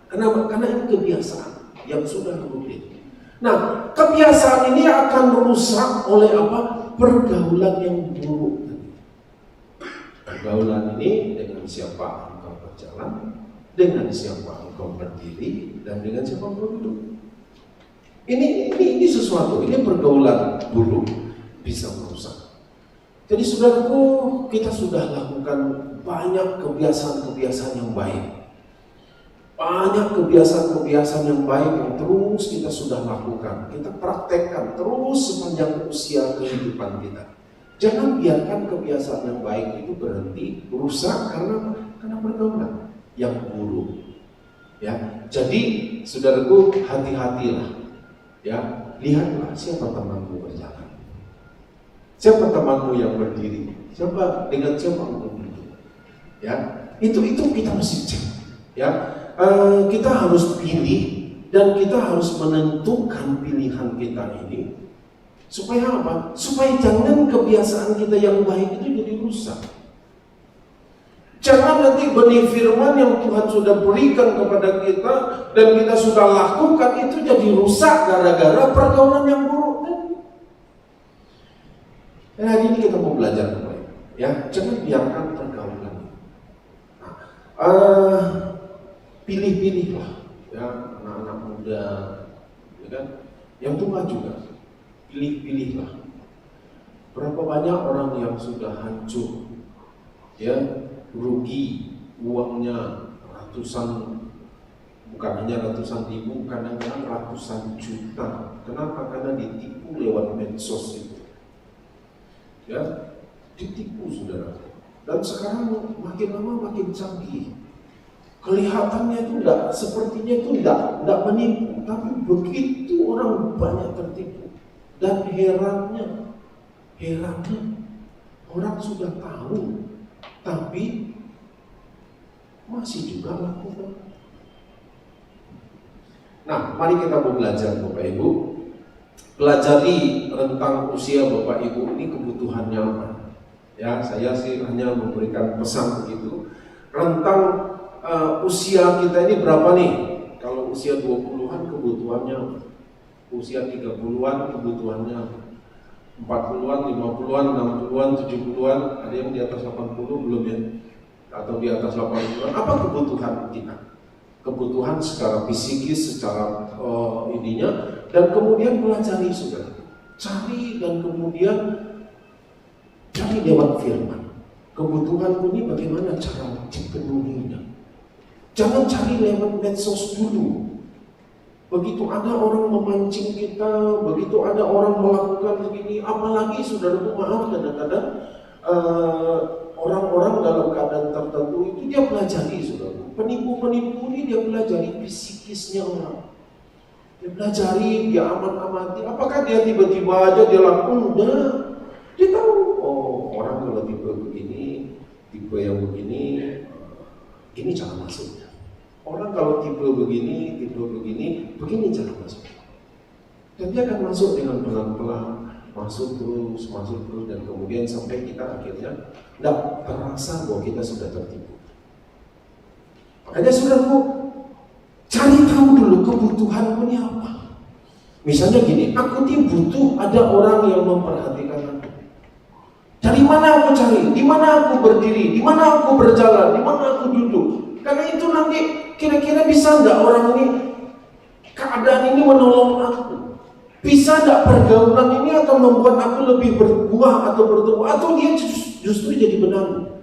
Kenapa? Karena ini kebiasaan yang sudah rutin. Nah, kebiasaan ini akan rusak oleh apa? Pergaulan yang buruk. Pergaulan ini dengan siapa engkau berjalan, dengan siapa engkau berdiri, dan dengan siapa engkau duduk. Ini sesuatu, ini pergaulan buruk bisa merusak. Jadi saudaraku, kita sudah lakukan banyak kebiasaan-kebiasaan yang baik. Banyak kebiasaan-kebiasaan yang baik yang terus kita sudah lakukan. Kita praktekkan terus sepanjang usia kehidupan kita. Jangan biarkan kebiasaan yang baik itu berhenti, rusak karena pergaulan yang buruk. Ya, jadi saudaraku, hati-hatilah. Ya, lihatlah siapa temanmu berjalan. Siapa temanmu yang berdiri? Dengan siapa engkau duduk? Ya, itu kita mesti cek. Ya, kita harus pilih dan kita harus menentukan pilihan kita ini supaya apa? Supaya jangan kebiasaan kita yang baik itu jadi rusak. Jangan nanti benih firman yang Tuhan sudah berikan kepada kita dan kita sudah lakukan itu jadi rusak gara-gara pergaulan yang buruk. Hari ini kita mau belajar kembali, ya, jangan biarkan pergaulan. Pilih-pilihlah, ya, anak-anak muda, ya kan, yang tua juga, pilih-pilihlah. Berapa banyak orang yang sudah hancur, ya, rugi uangnya ratusan, bukan hanya ratusan ribu, kadang-kadang ratusan juta. Kenapa? Karena ditipu lewat medsos itu, ya, ditipu saudara. Dan sekarang makin lama makin canggih. Kelihatannya itu sepertinya itu enggak menipu, tapi begitu orang banyak tertipu. Dan herannya orang sudah tahu, tapi masih juga lakukan. Nah, mari kita mau belajar Bapak Ibu. Pelajari rentang usia Bapak Ibu ini kebutuhannya apa. Ya, saya sih hanya memberikan pesan begitu. Rentang usia kita ini berapa nih? Kalau usia 20-an kebutuhannya, usia 30-an kebutuhannya, 40-an, 50-an, 60-an, 70-an, ada yang di atas 80 belum ya? Atau di atas 80-an. Apa kebutuhan kita? Kebutuhan secara psikis, secara ininya, dan kemudian pelajari saudara. Cari dan kemudian cari lewat firman. Kebutuhan ini bagaimana cara dipenuhinya. Jangan cari lewat medsos dulu. Begitu ada orang memancing kita, begitu ada orang melakukan begini, apalagi saudaraku, maaf, kadang-kadang orang-orang dalam keadaan tertentu itu dia pelajari, saudara. Penipu-penipu ini dia pelajari psikisnya orang. Dia pelajari, dia amat-amati. Apakah dia tiba-tiba aja dia lakukan? Enggak. Dia tahu, oh orang kalau tipe begini, tipe yang begini, ini cara masuknya. Orang kalau tipe begini, begini cara masuknya. Dan dia akan masuk dengan pelan-pelan, masuk terus, dan kemudian sampai kita akhirnya tidak terasa bahwa kita sudah tertipu. Makanya saudaraku, cari tahu dulu kebutuhanmu ini apa. Misalnya gini, aku butuh ada orang yang memperhatikan aku. Dari mana aku cari? Di mana aku berdiri? Di mana aku berjalan? Di mana aku duduk? Karena itu nanti kira-kira bisa enggak orang ini, keadaan ini menolong aku? Bisa enggak pergaulan ini akan membuat aku lebih berbuah atau bertumbuh? Atau dia justru jadi benang?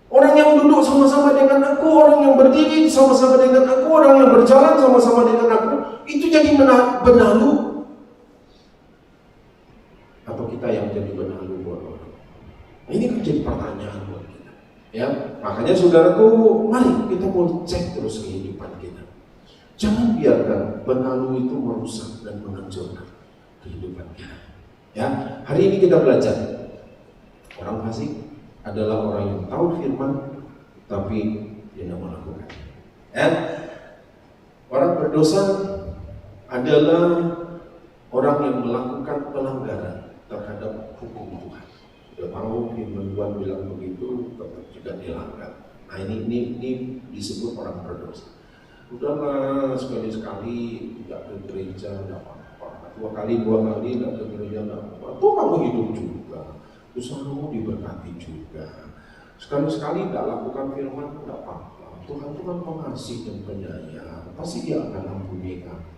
Orang yang duduk sama-sama dengan aku, orang yang berdiri sama-sama dengan aku, orang yang berjalan sama-sama dengan aku, itu jadi benalu? Atau kita yang jadi benalu buat orang? Ini kan jadi pertanyaan buat kita. Ya, makanya saudaraku, mari kita mau cek terus kehidupan kita. Jangan biarkan benalu itu merusak dan menghancurkan kehidupan kita. Ya, hari ini kita belajar. Orang fasik adalah orang yang tahu firman, tapi dia tidak melakukan. Ya, orang berdosa adalah orang yang melakukan pelanggaran terhadap hukum Tuhan. Sudah tahu firman Tuhan bilang begitu, tetap juga dilanggar. Nah ini disebut orang berdosa. Udahlah, sekali-sekali tidak ke gereja, tidak apa-apa. Dua kali tidak ke gereja, tidak apa-apa. Tuh kamu hidup juga, usahamu diberkati juga. Sekali-sekali tidak lakukan firman, tidak apa-apa. Tuhan pengasih dan penyayang, pasti dia akan ampuni kamu.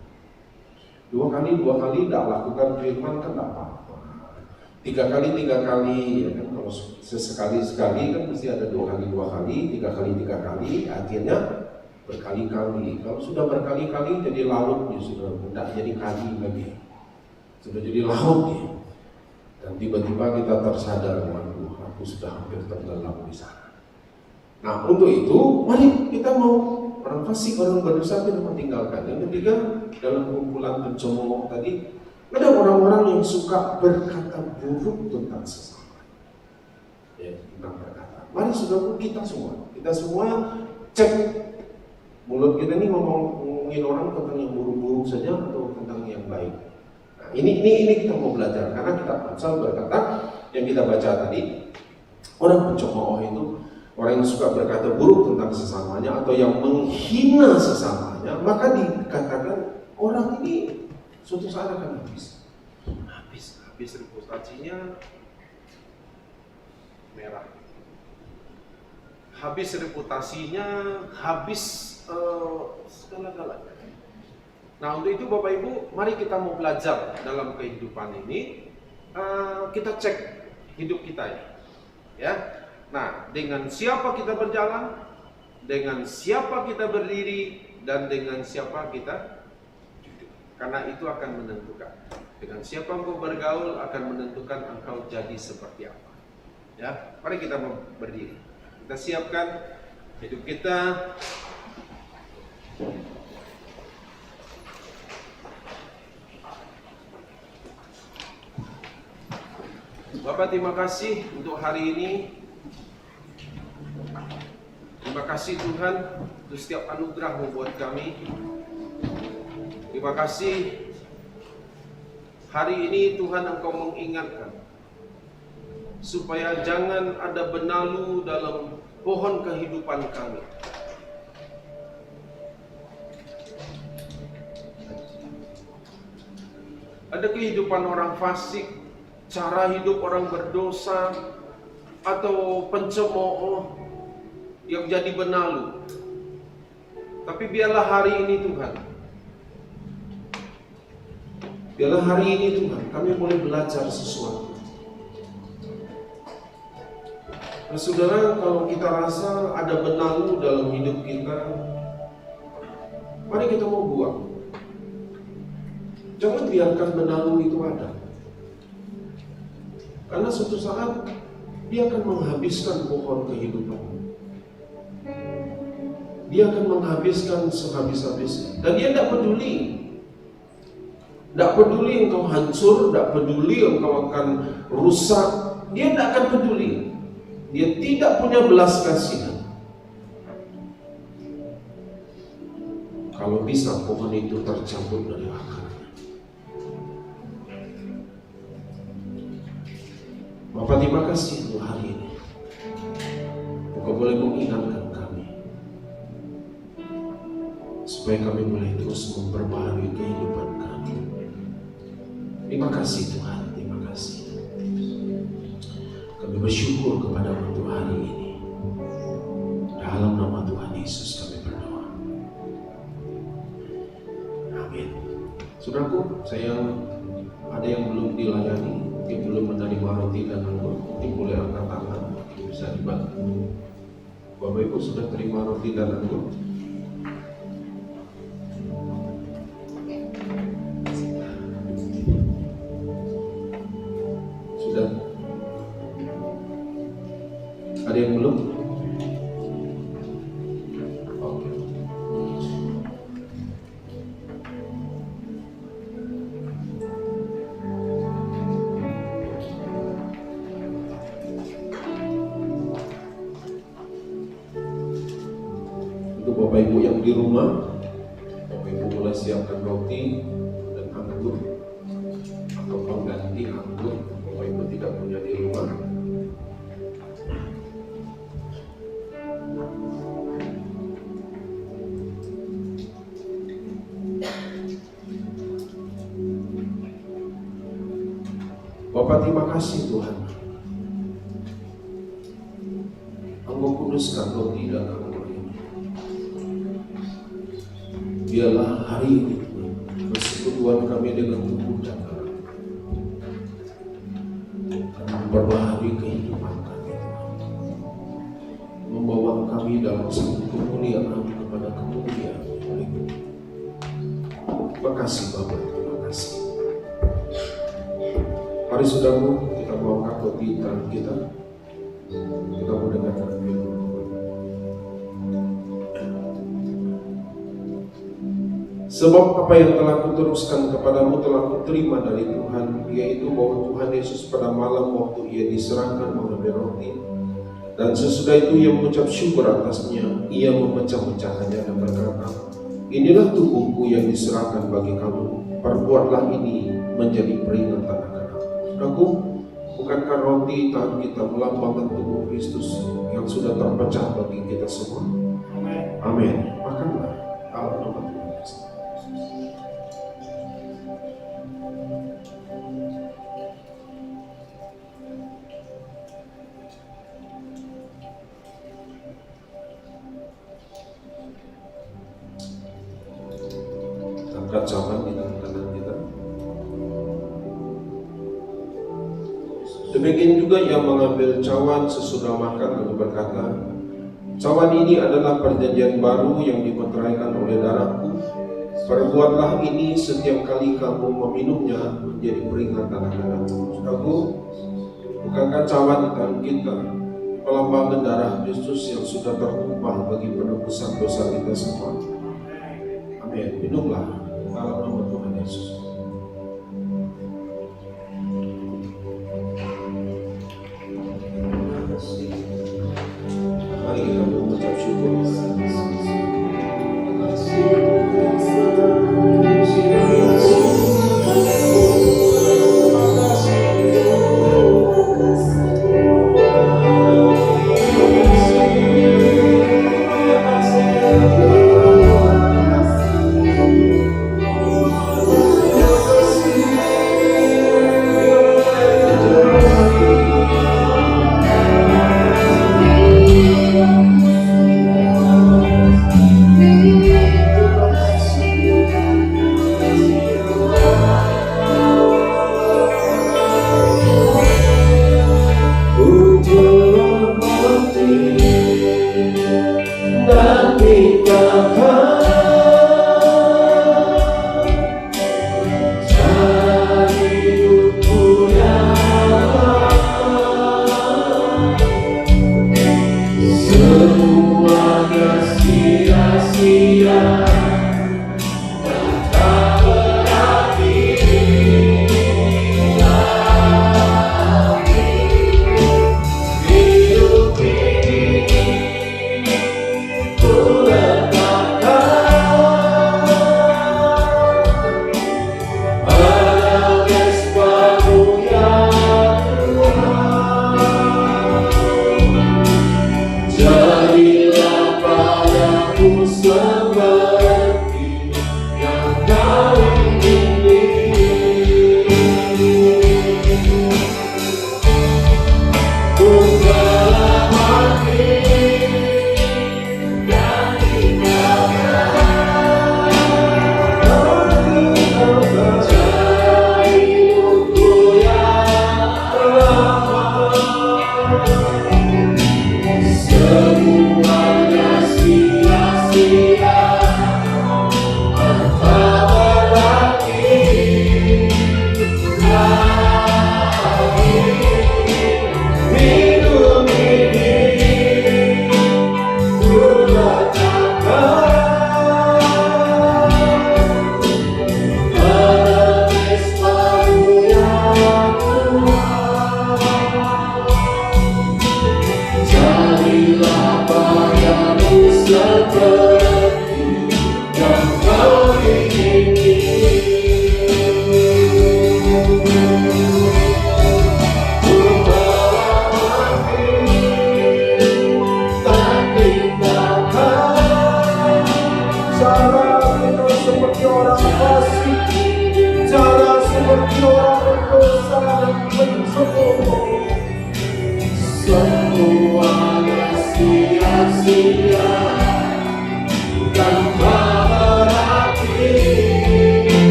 Dua kali tidak lakukan firman kan tidak apa-apa. Tiga kali, ya kan, kalau sesekali kan mesti ada dua kali, tiga kali, akhirnya berkali-kali. Kalau sudah berkali-kali jadi laut, ya sudah tidak jadi kali lagi, sudah jadi laut ya. Dan tiba-tiba kita tersadar, waduh, aku sudah hampir tenggelam di sana. Nah, untuk itu, mari kita mau orang fasik, orang berdosa kita meninggalkan. Yang ketiga, dalam kumpulan pencemooh tadi, ada orang-orang yang suka berkata buruk tentang sesama. ya, tentang perkataan. Mari saudara, kita semua cek mulut kita ini ngomongin orang tentang yang buruk-buruk saja atau tentang yang baik. Nah, ini kita mau belajar karena kita Amsal berkata yang kita baca tadi, orang pencemooh itu orang yang suka berkata buruk tentang sesamanya atau yang menghina sesamanya, maka dikatakan orang ini suatu saat akan habis reputasinya merah, habis reputasinya, habis segala-galanya. Nah, untuk itu Bapak Ibu, mari kita mau belajar dalam kehidupan ini. Kita cek hidup kita ini, ya. Nah, dengan siapa kita berjalan, dengan siapa kita berdiri, dan dengan siapa kita duduk. Karena itu akan menentukan. Dengan siapa engkau bergaul akan menentukan engkau jadi seperti apa. Ya, mari kita berdiri. Kita siapkan hidup kita. Bapak, terima kasih untuk hari ini. Terima kasih Tuhan untuk setiap anugerah-Mu buat kami. Terima kasih hari ini Tuhan Engkau mengingatkan supaya jangan ada benalu dalam pohon kehidupan kami. Ada kehidupan orang fasik, cara hidup orang berdosa, atau pencemooh yang jadi benalu. Tapi biarlah hari ini Tuhan, biarlah hari ini Tuhan kami boleh belajar sesuatu. Nah, saudara, kalau kita rasa ada benalu dalam hidup kita, mari kita mau buang. Jangan biarkan benalu itu ada. Karena suatu saat dia akan menghabiskan pohon kehidupan. Dia akan menghabiskan sehabis-habisnya. Dan dia tidak peduli. Tidak peduli engkau hancur, tidak peduli engkau akan rusak. Dia tidak akan peduli. Dia tidak punya belas kasihan. Kalau bisa pohon itu tercabut dari akarnya. Bapak, terima kasih untuk hari ini. Engkau boleh mengingatkan kami supaya kami boleh terus memperbaharui kehidupan kami. Terima kasih Tuhan, terima kasih. Kami bersyukur kepada untuk hari ini. Dalam nama Tuhan Yesus kami berdoa. Amin. Saudaraku, ada yang belum dilayani, mungkin belum menerima roti dan anggur, mungkin boleh angkat tangan, mungkin bisa dibantu. Bapak Ibu sudah terima roti dan anggur? Sudah? Ada yang belum? Oke. Untuk Bapak Ibu yang di rumah, Bapak Ibu mulai siapkan roti dan anggur atau pengganti anggur. Bapak Ibu tidak punya di rumah. Bapak, terima kasih Tuhan. Engkau kuduskan roti dan anggur ini. Biarlah hari ini persekutuan kami dengan tubuh dan darah akan memperbaharui kehidupan kami, membawa kami dalam satu kemuliaan kepada kemuliaan. Terima kasih Bapak, terima kasih. Mari saudaraku, kita mau angkat roti dan kita mau dengarkan firman Tuhan. Sebab apa yang telah kuteruskan kepadamu telah kuterima dari Tuhan, yaitu bahwa Tuhan Yesus pada malam waktu ia diserahkan mengambil roti, dan sesudah itu ia mengucap syukur atasnya, ia memecah-mecahkannya dan berkata, inilah tubuhku yang diserahkan bagi kamu, perbuatlah ini menjadi peringatan akan aku. Saudaraku, bukankah roti tangan kita melambangkan tubuh Kristus yang sudah terpecah bagi kita semua? Amin. Makanlah dalam nama Tuhan Yesus. Angkat cawan di tangan kanan kita. Demikian juga yang mengambil cawan sesudah makan lalu berkata, cawan ini adalah perjanjian baru yang dimeteraikan oleh darahku. Perbuatlah ini setiap kali kamu meminumnya menjadi peringatan akan aku. Saudaraku, bukankah cawan di tangan kita melambangkan darah Kristus yang sudah tertumpah bagi penebusan dosa kita semua? Amin. Minumlah dalam nama Tuhan Yesus. Mari kita mengucap syukur.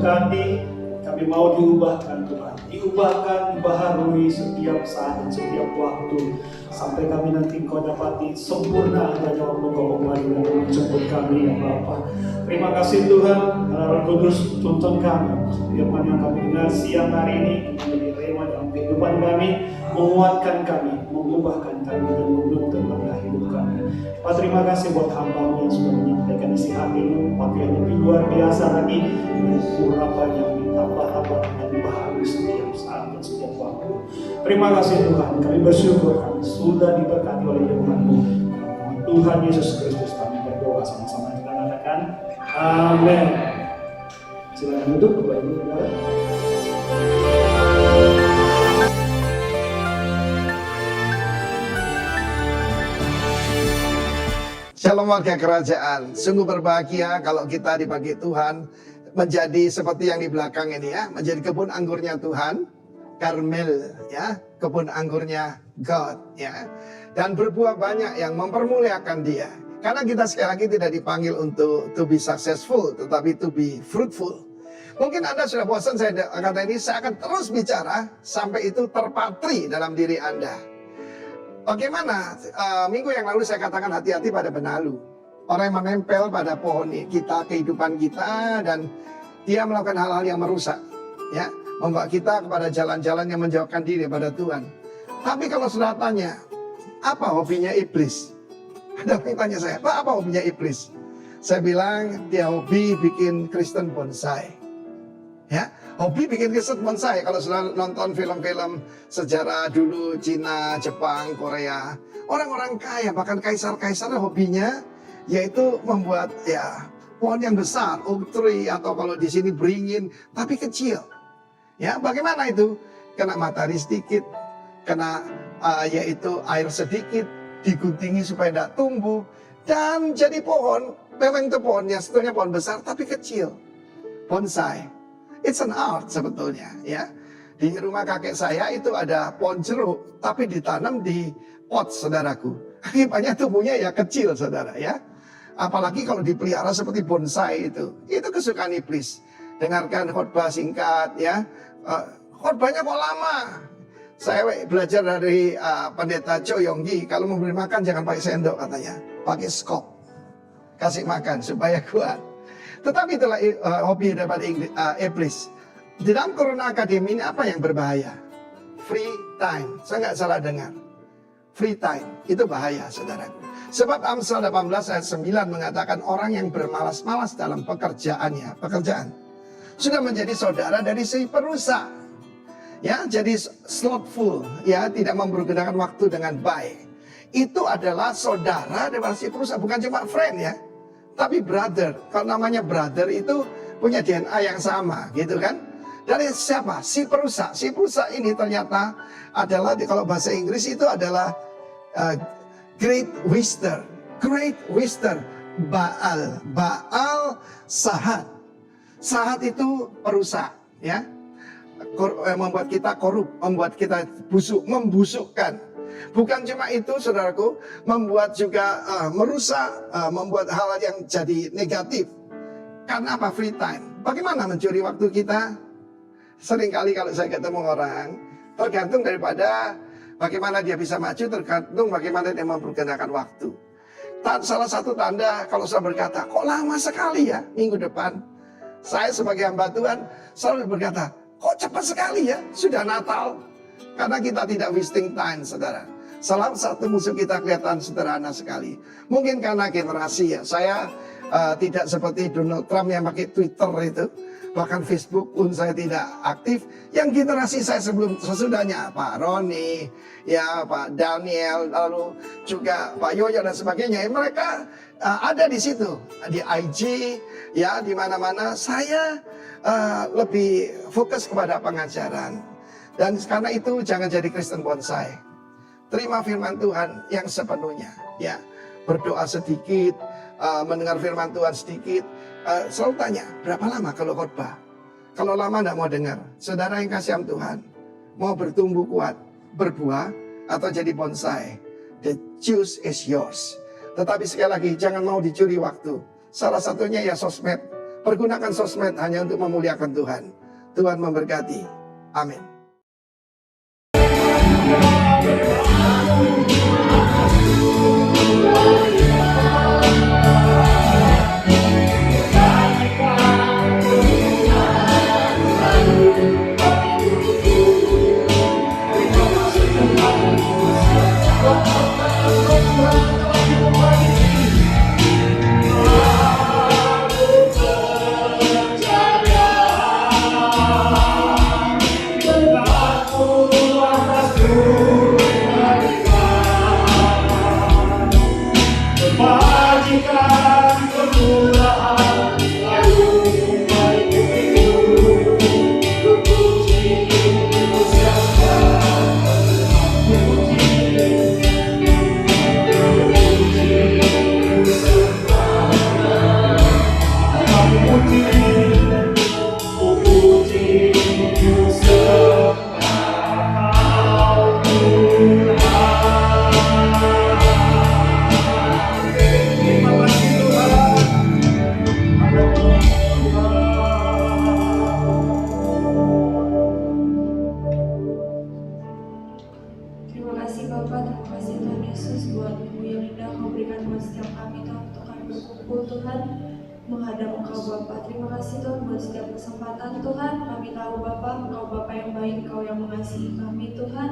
kami mau diubahkan Tuhan. Diubahkan, dibaharui setiap saat dan setiap waktu. Sampai kami nanti Engkau dapati sempurna adanya waktu Engkau kembali dan menjemput kami ya Bapa. Terima kasih Tuhan, karena Roh Kudus tuntun kami. Firman yang kami dengar siang hari ini menjadi rema dalam kehidupan kami, menguatkan kami, mengubahkan kami dan menuntun langkah hidup kami. Pak, terima kasih buat hamba-Mu yang sudah menyampaikan isi hati-Mu, waktu yang lebih luar biasa lagi dengan beberapa yang ditambah-tambah dan dibaharui setiap saat dan setiap waktu. Terima kasih Tuhan, kami bersyukur kami sudah diberkati oleh firman-Mu. Tuhan Yesus Kristus kami berdoa sama-sama kita katakan amin. Silakan duduk Bapak Ibu Saudara. Shalom warga kerajaan, sungguh berbahagia kalau kita dipakai Tuhan menjadi seperti yang di belakang ini ya, menjadi kebun anggurnya Tuhan, Karmel ya, kebun anggurnya God ya, dan berbuah banyak yang mempermuliakan Dia. Karena kita sekali lagi tidak dipanggil untuk to be successful, tetapi to be fruitful. Mungkin Anda sudah bosan saya kata ini, saya akan terus bicara sampai itu terpatri dalam diri Anda. Bagaimana minggu yang lalu saya katakan hati-hati pada benalu. Orang yang menempel pada pohon kita, kehidupan kita, dan dia melakukan hal-hal yang merusak, ya, membawa kita kepada jalan-jalan yang menjauhkan diri pada Tuhan. Tapi kalau sudah tanya, apa hobinya iblis? Ada yang tanya saya, apa hobinya iblis? Saya bilang dia hobi bikin Kristen bonsai. Ya, hobi bikin Kristen bonsai. Kalau sudah nonton film-film sejarah dulu Cina, Jepang, Korea, orang-orang kaya bahkan kaisar-kaisar hobinya yaitu membuat ya pohon yang besar, oak tree atau kalau di sini beringin tapi kecil. Ya, bagaimana itu? Kena matahari sedikit, kena yaitu air sedikit, diguntingi supaya tidak tumbuh dan jadi pohon. Memang itu pohonnya sebetulnya pohon besar tapi kecil. Bonsai. It's an art sebetulnya ya. Di rumah kakek saya itu ada pohon jeruk tapi ditanam di pot saudaraku. Akibatnya tumbuhnya ya kecil saudara ya. Apalagi kalau dipelihara seperti bonsai itu kesukaan iblis. Dengarkan khotbah singkat ya. Khotbahnya kok lama. Saya belajar dari pendeta Cho Yonggi, kalau memberi makan jangan pakai sendok katanya, pakai skop. Kasih makan supaya kuat. Tetapi itulah hobi daripada iblis. Di dalam Corona Academy ini apa yang berbahaya? Free time. Saya nggak salah dengar. Free time itu bahaya saudaraku. Sebab Amsal 18 ayat 9 mengatakan orang yang bermalas-malas dalam pekerjaan sudah menjadi saudara dari si perusak. Ya, jadi slothful, ya, tidak mempergunakan waktu dengan baik. Itu adalah saudara daripada si perusak, bukan cuma friend ya. Tapi brother, kalau namanya brother itu punya DNA yang sama gitu kan. Dari siapa? Si perusak. Si perusak ini ternyata adalah, kalau bahasa Inggris itu adalah great wisdom. Great wisdom. Baal Sahat. Sahat itu perusak ya. Membuat kita korup, membuat kita busuk, membusukkan. Bukan cuma itu saudaraku, membuat juga merusak, membuat hal yang jadi negatif. Karena apa? Free time. Bagaimana mencuri waktu kita? Seringkali kalau saya ketemu orang, tergantung daripada bagaimana dia bisa maju, tergantung bagaimana dia mempergunakan waktu. Salah satu tanda kalau saya berkata, kok lama sekali ya minggu depan? Saya sebagai hamba Tuhan selalu berkata, kok cepat sekali ya, sudah Natal. Karena kita tidak wasting time, saudara. Salah satu musuh kita kelihatan sederhana sekali. Mungkin karena generasi ya. Saya tidak seperti Donald Trump yang pakai Twitter itu. Bahkan Facebook pun saya tidak aktif. Yang generasi saya sesudahnya, Pak Roni, ya Pak Daniel, lalu juga Pak Yoyo dan sebagainya. Mereka ada di situ, di IG, ya di mana-mana. Saya lebih fokus kepada pengajaran. Dan karena itu jangan jadi Kristen bonsai. Terima firman Tuhan yang sepenuhnya. Ya, berdoa sedikit, mendengar firman Tuhan sedikit. Selalu tanya, berapa lama kalau khotbah? Kalau lama tidak mau dengar. Saudara yang kasihan Tuhan, mau bertumbuh kuat, berbuah, atau jadi bonsai. The choice is yours. Tetapi sekali lagi, jangan mau dicuri waktu. Salah satunya ya sosmed. Pergunakan sosmed hanya untuk memuliakan Tuhan. Tuhan memberkati. Amin. Terima kasih Bapak, terima kasih Tuhan Yesus buat minggu yang indah Kau berikan buat setiap kami Tuhan, untuk kami berkumpul Tuhan menghadap Engkau Bapak. Terima kasih Tuhan buat setiap kesempatan Tuhan. Kami tahu Bapak, Engkau Bapak yang baik, Engkau yang mengasihi kami Tuhan.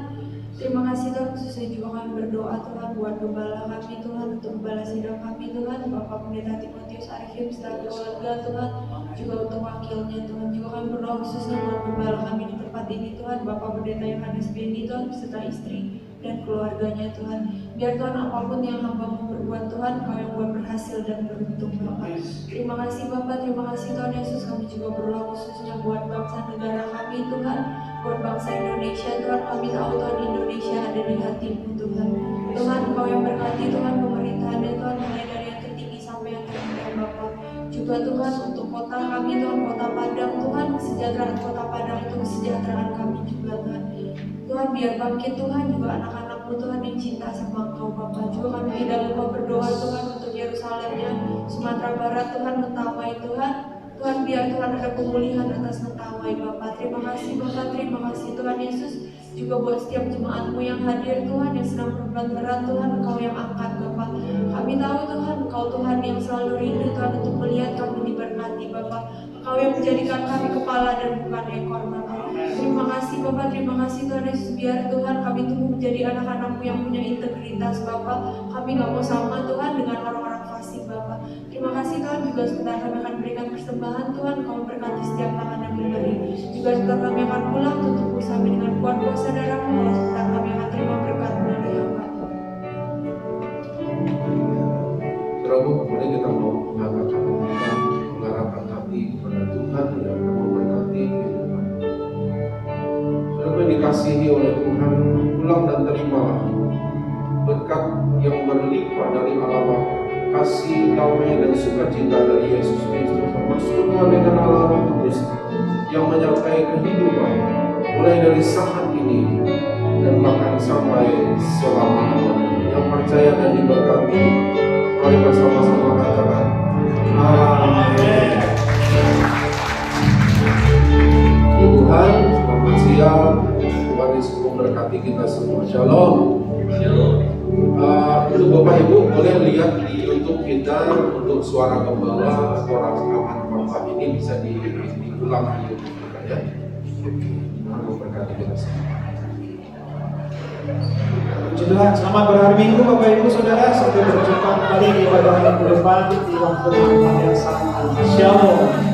Terima kasih Tuhan, khususnya juga kami berdoa Tuhan buat gembala kami Tuhan, untuk gembala sidang kami Tuhan, Bapak Pendeta Timotius Arifin serta keluarga Tuhan, juga untuk wakilnya Tuhan. Juga kami berdoa khususnya buat gembala kami di tempat ini Tuhan, Bapak Pendeta Yohanes Bendi Tuhan, beserta istri dan keluarganya Tuhan. Biar Tuhan apapun yang hamba-Mu berbuat Tuhan, Kau yang buat berhasil dan beruntung Bapak. Terima kasih Bapak, terima kasih Tuhan Yesus. Kami juga berdoa khususnya buat bangsa negara kami Tuhan, buat bangsa Indonesia Tuhan. Kami tahu Tuhan Indonesia ada di hati-Mu Tuhan. Tuhan Kau yang berkati Tuhan pemerintahannya Tuhan, mulai dari yang tertinggi sampai yang terendah Bapak. Juga Tuhan untuk kota kami Tuhan, kota Padang Tuhan, kesejahteraan kota Padang itu kesejahteraan kami juga Tuhan. Tuhan biar bangkit Tuhan juga anak-anak-Mu Tuhan yang cinta sama Engkau Bapak. Juga kami tidak lupa berdoa Tuhan untuk Yerusalemnya, Sumatera Barat Tuhan, Mentawai Tuhan. Tuhan biar Tuhan ada pemulihan atas Mentawai Bapak. Terima kasih Bapak, terima kasih Tuhan Yesus. Juga buat setiap jemaat-Mu yang hadir Tuhan, yang sedang berbeban berat Tuhan, Engkau yang angkat Bapak. Kami tahu Tuhan, Engkau Tuhan yang selalu rindu Tuhan untuk melihat kami diberkati Bapak. Engkau yang menjadikan kami kepala dan bukan ekor Bapak. Terima kasih Bapak, terima kasih Tuhan Yesus. Biar Tuhan kami tumbuh menjadi anak-anak-Mu yang punya integritas Bapak. Kami gak mau sama Tuhan dengan orang-orang fasik Bapak. Terima kasih Tuhan, juga sebentar kami akan berikan persembahan Tuhan. Kau berkati setiap tangan yang memberi. Juga sebentar kami akan pulang, tutup bersama dengan kuat kuasa darah-Mu. Sebentar kami akan terima berkat dari hamba. Saudaraku, kemudian kita mau mengatakan kita mengarahkan hati kepada Tuhan yang akan memberkati kehidupan. Saudara yang dikasihi oleh Tuhan, pulang dan terimalah berkat yang berlimpah dari Allah Bapa, kasih, damai dan sukacita dari Yesus Kristus, persekutuan dengan Allah Roh Kudus yang menyertai kehidupan mulai dari saat ini dan bahkan sampai selama-lamanya. Yang percaya dan diberkati, mari bersama-sama katakan amin. Tuhan, selamat siang. Tuhan Yesus memberkati kita semua. Shalom. Untuk Bapak Ibu boleh lihat di YouTube kita untuk suara gembala atau rakaman Bapak ini bisa diulang di YouTube kita ya. Tuhan memberkati kita semua. Puji Tuhan, selamat berhari Minggu Bapak Ibu Saudara. Sampai berjumpa kembali di ibadah minggu depan di waktu yang sama. Shalom.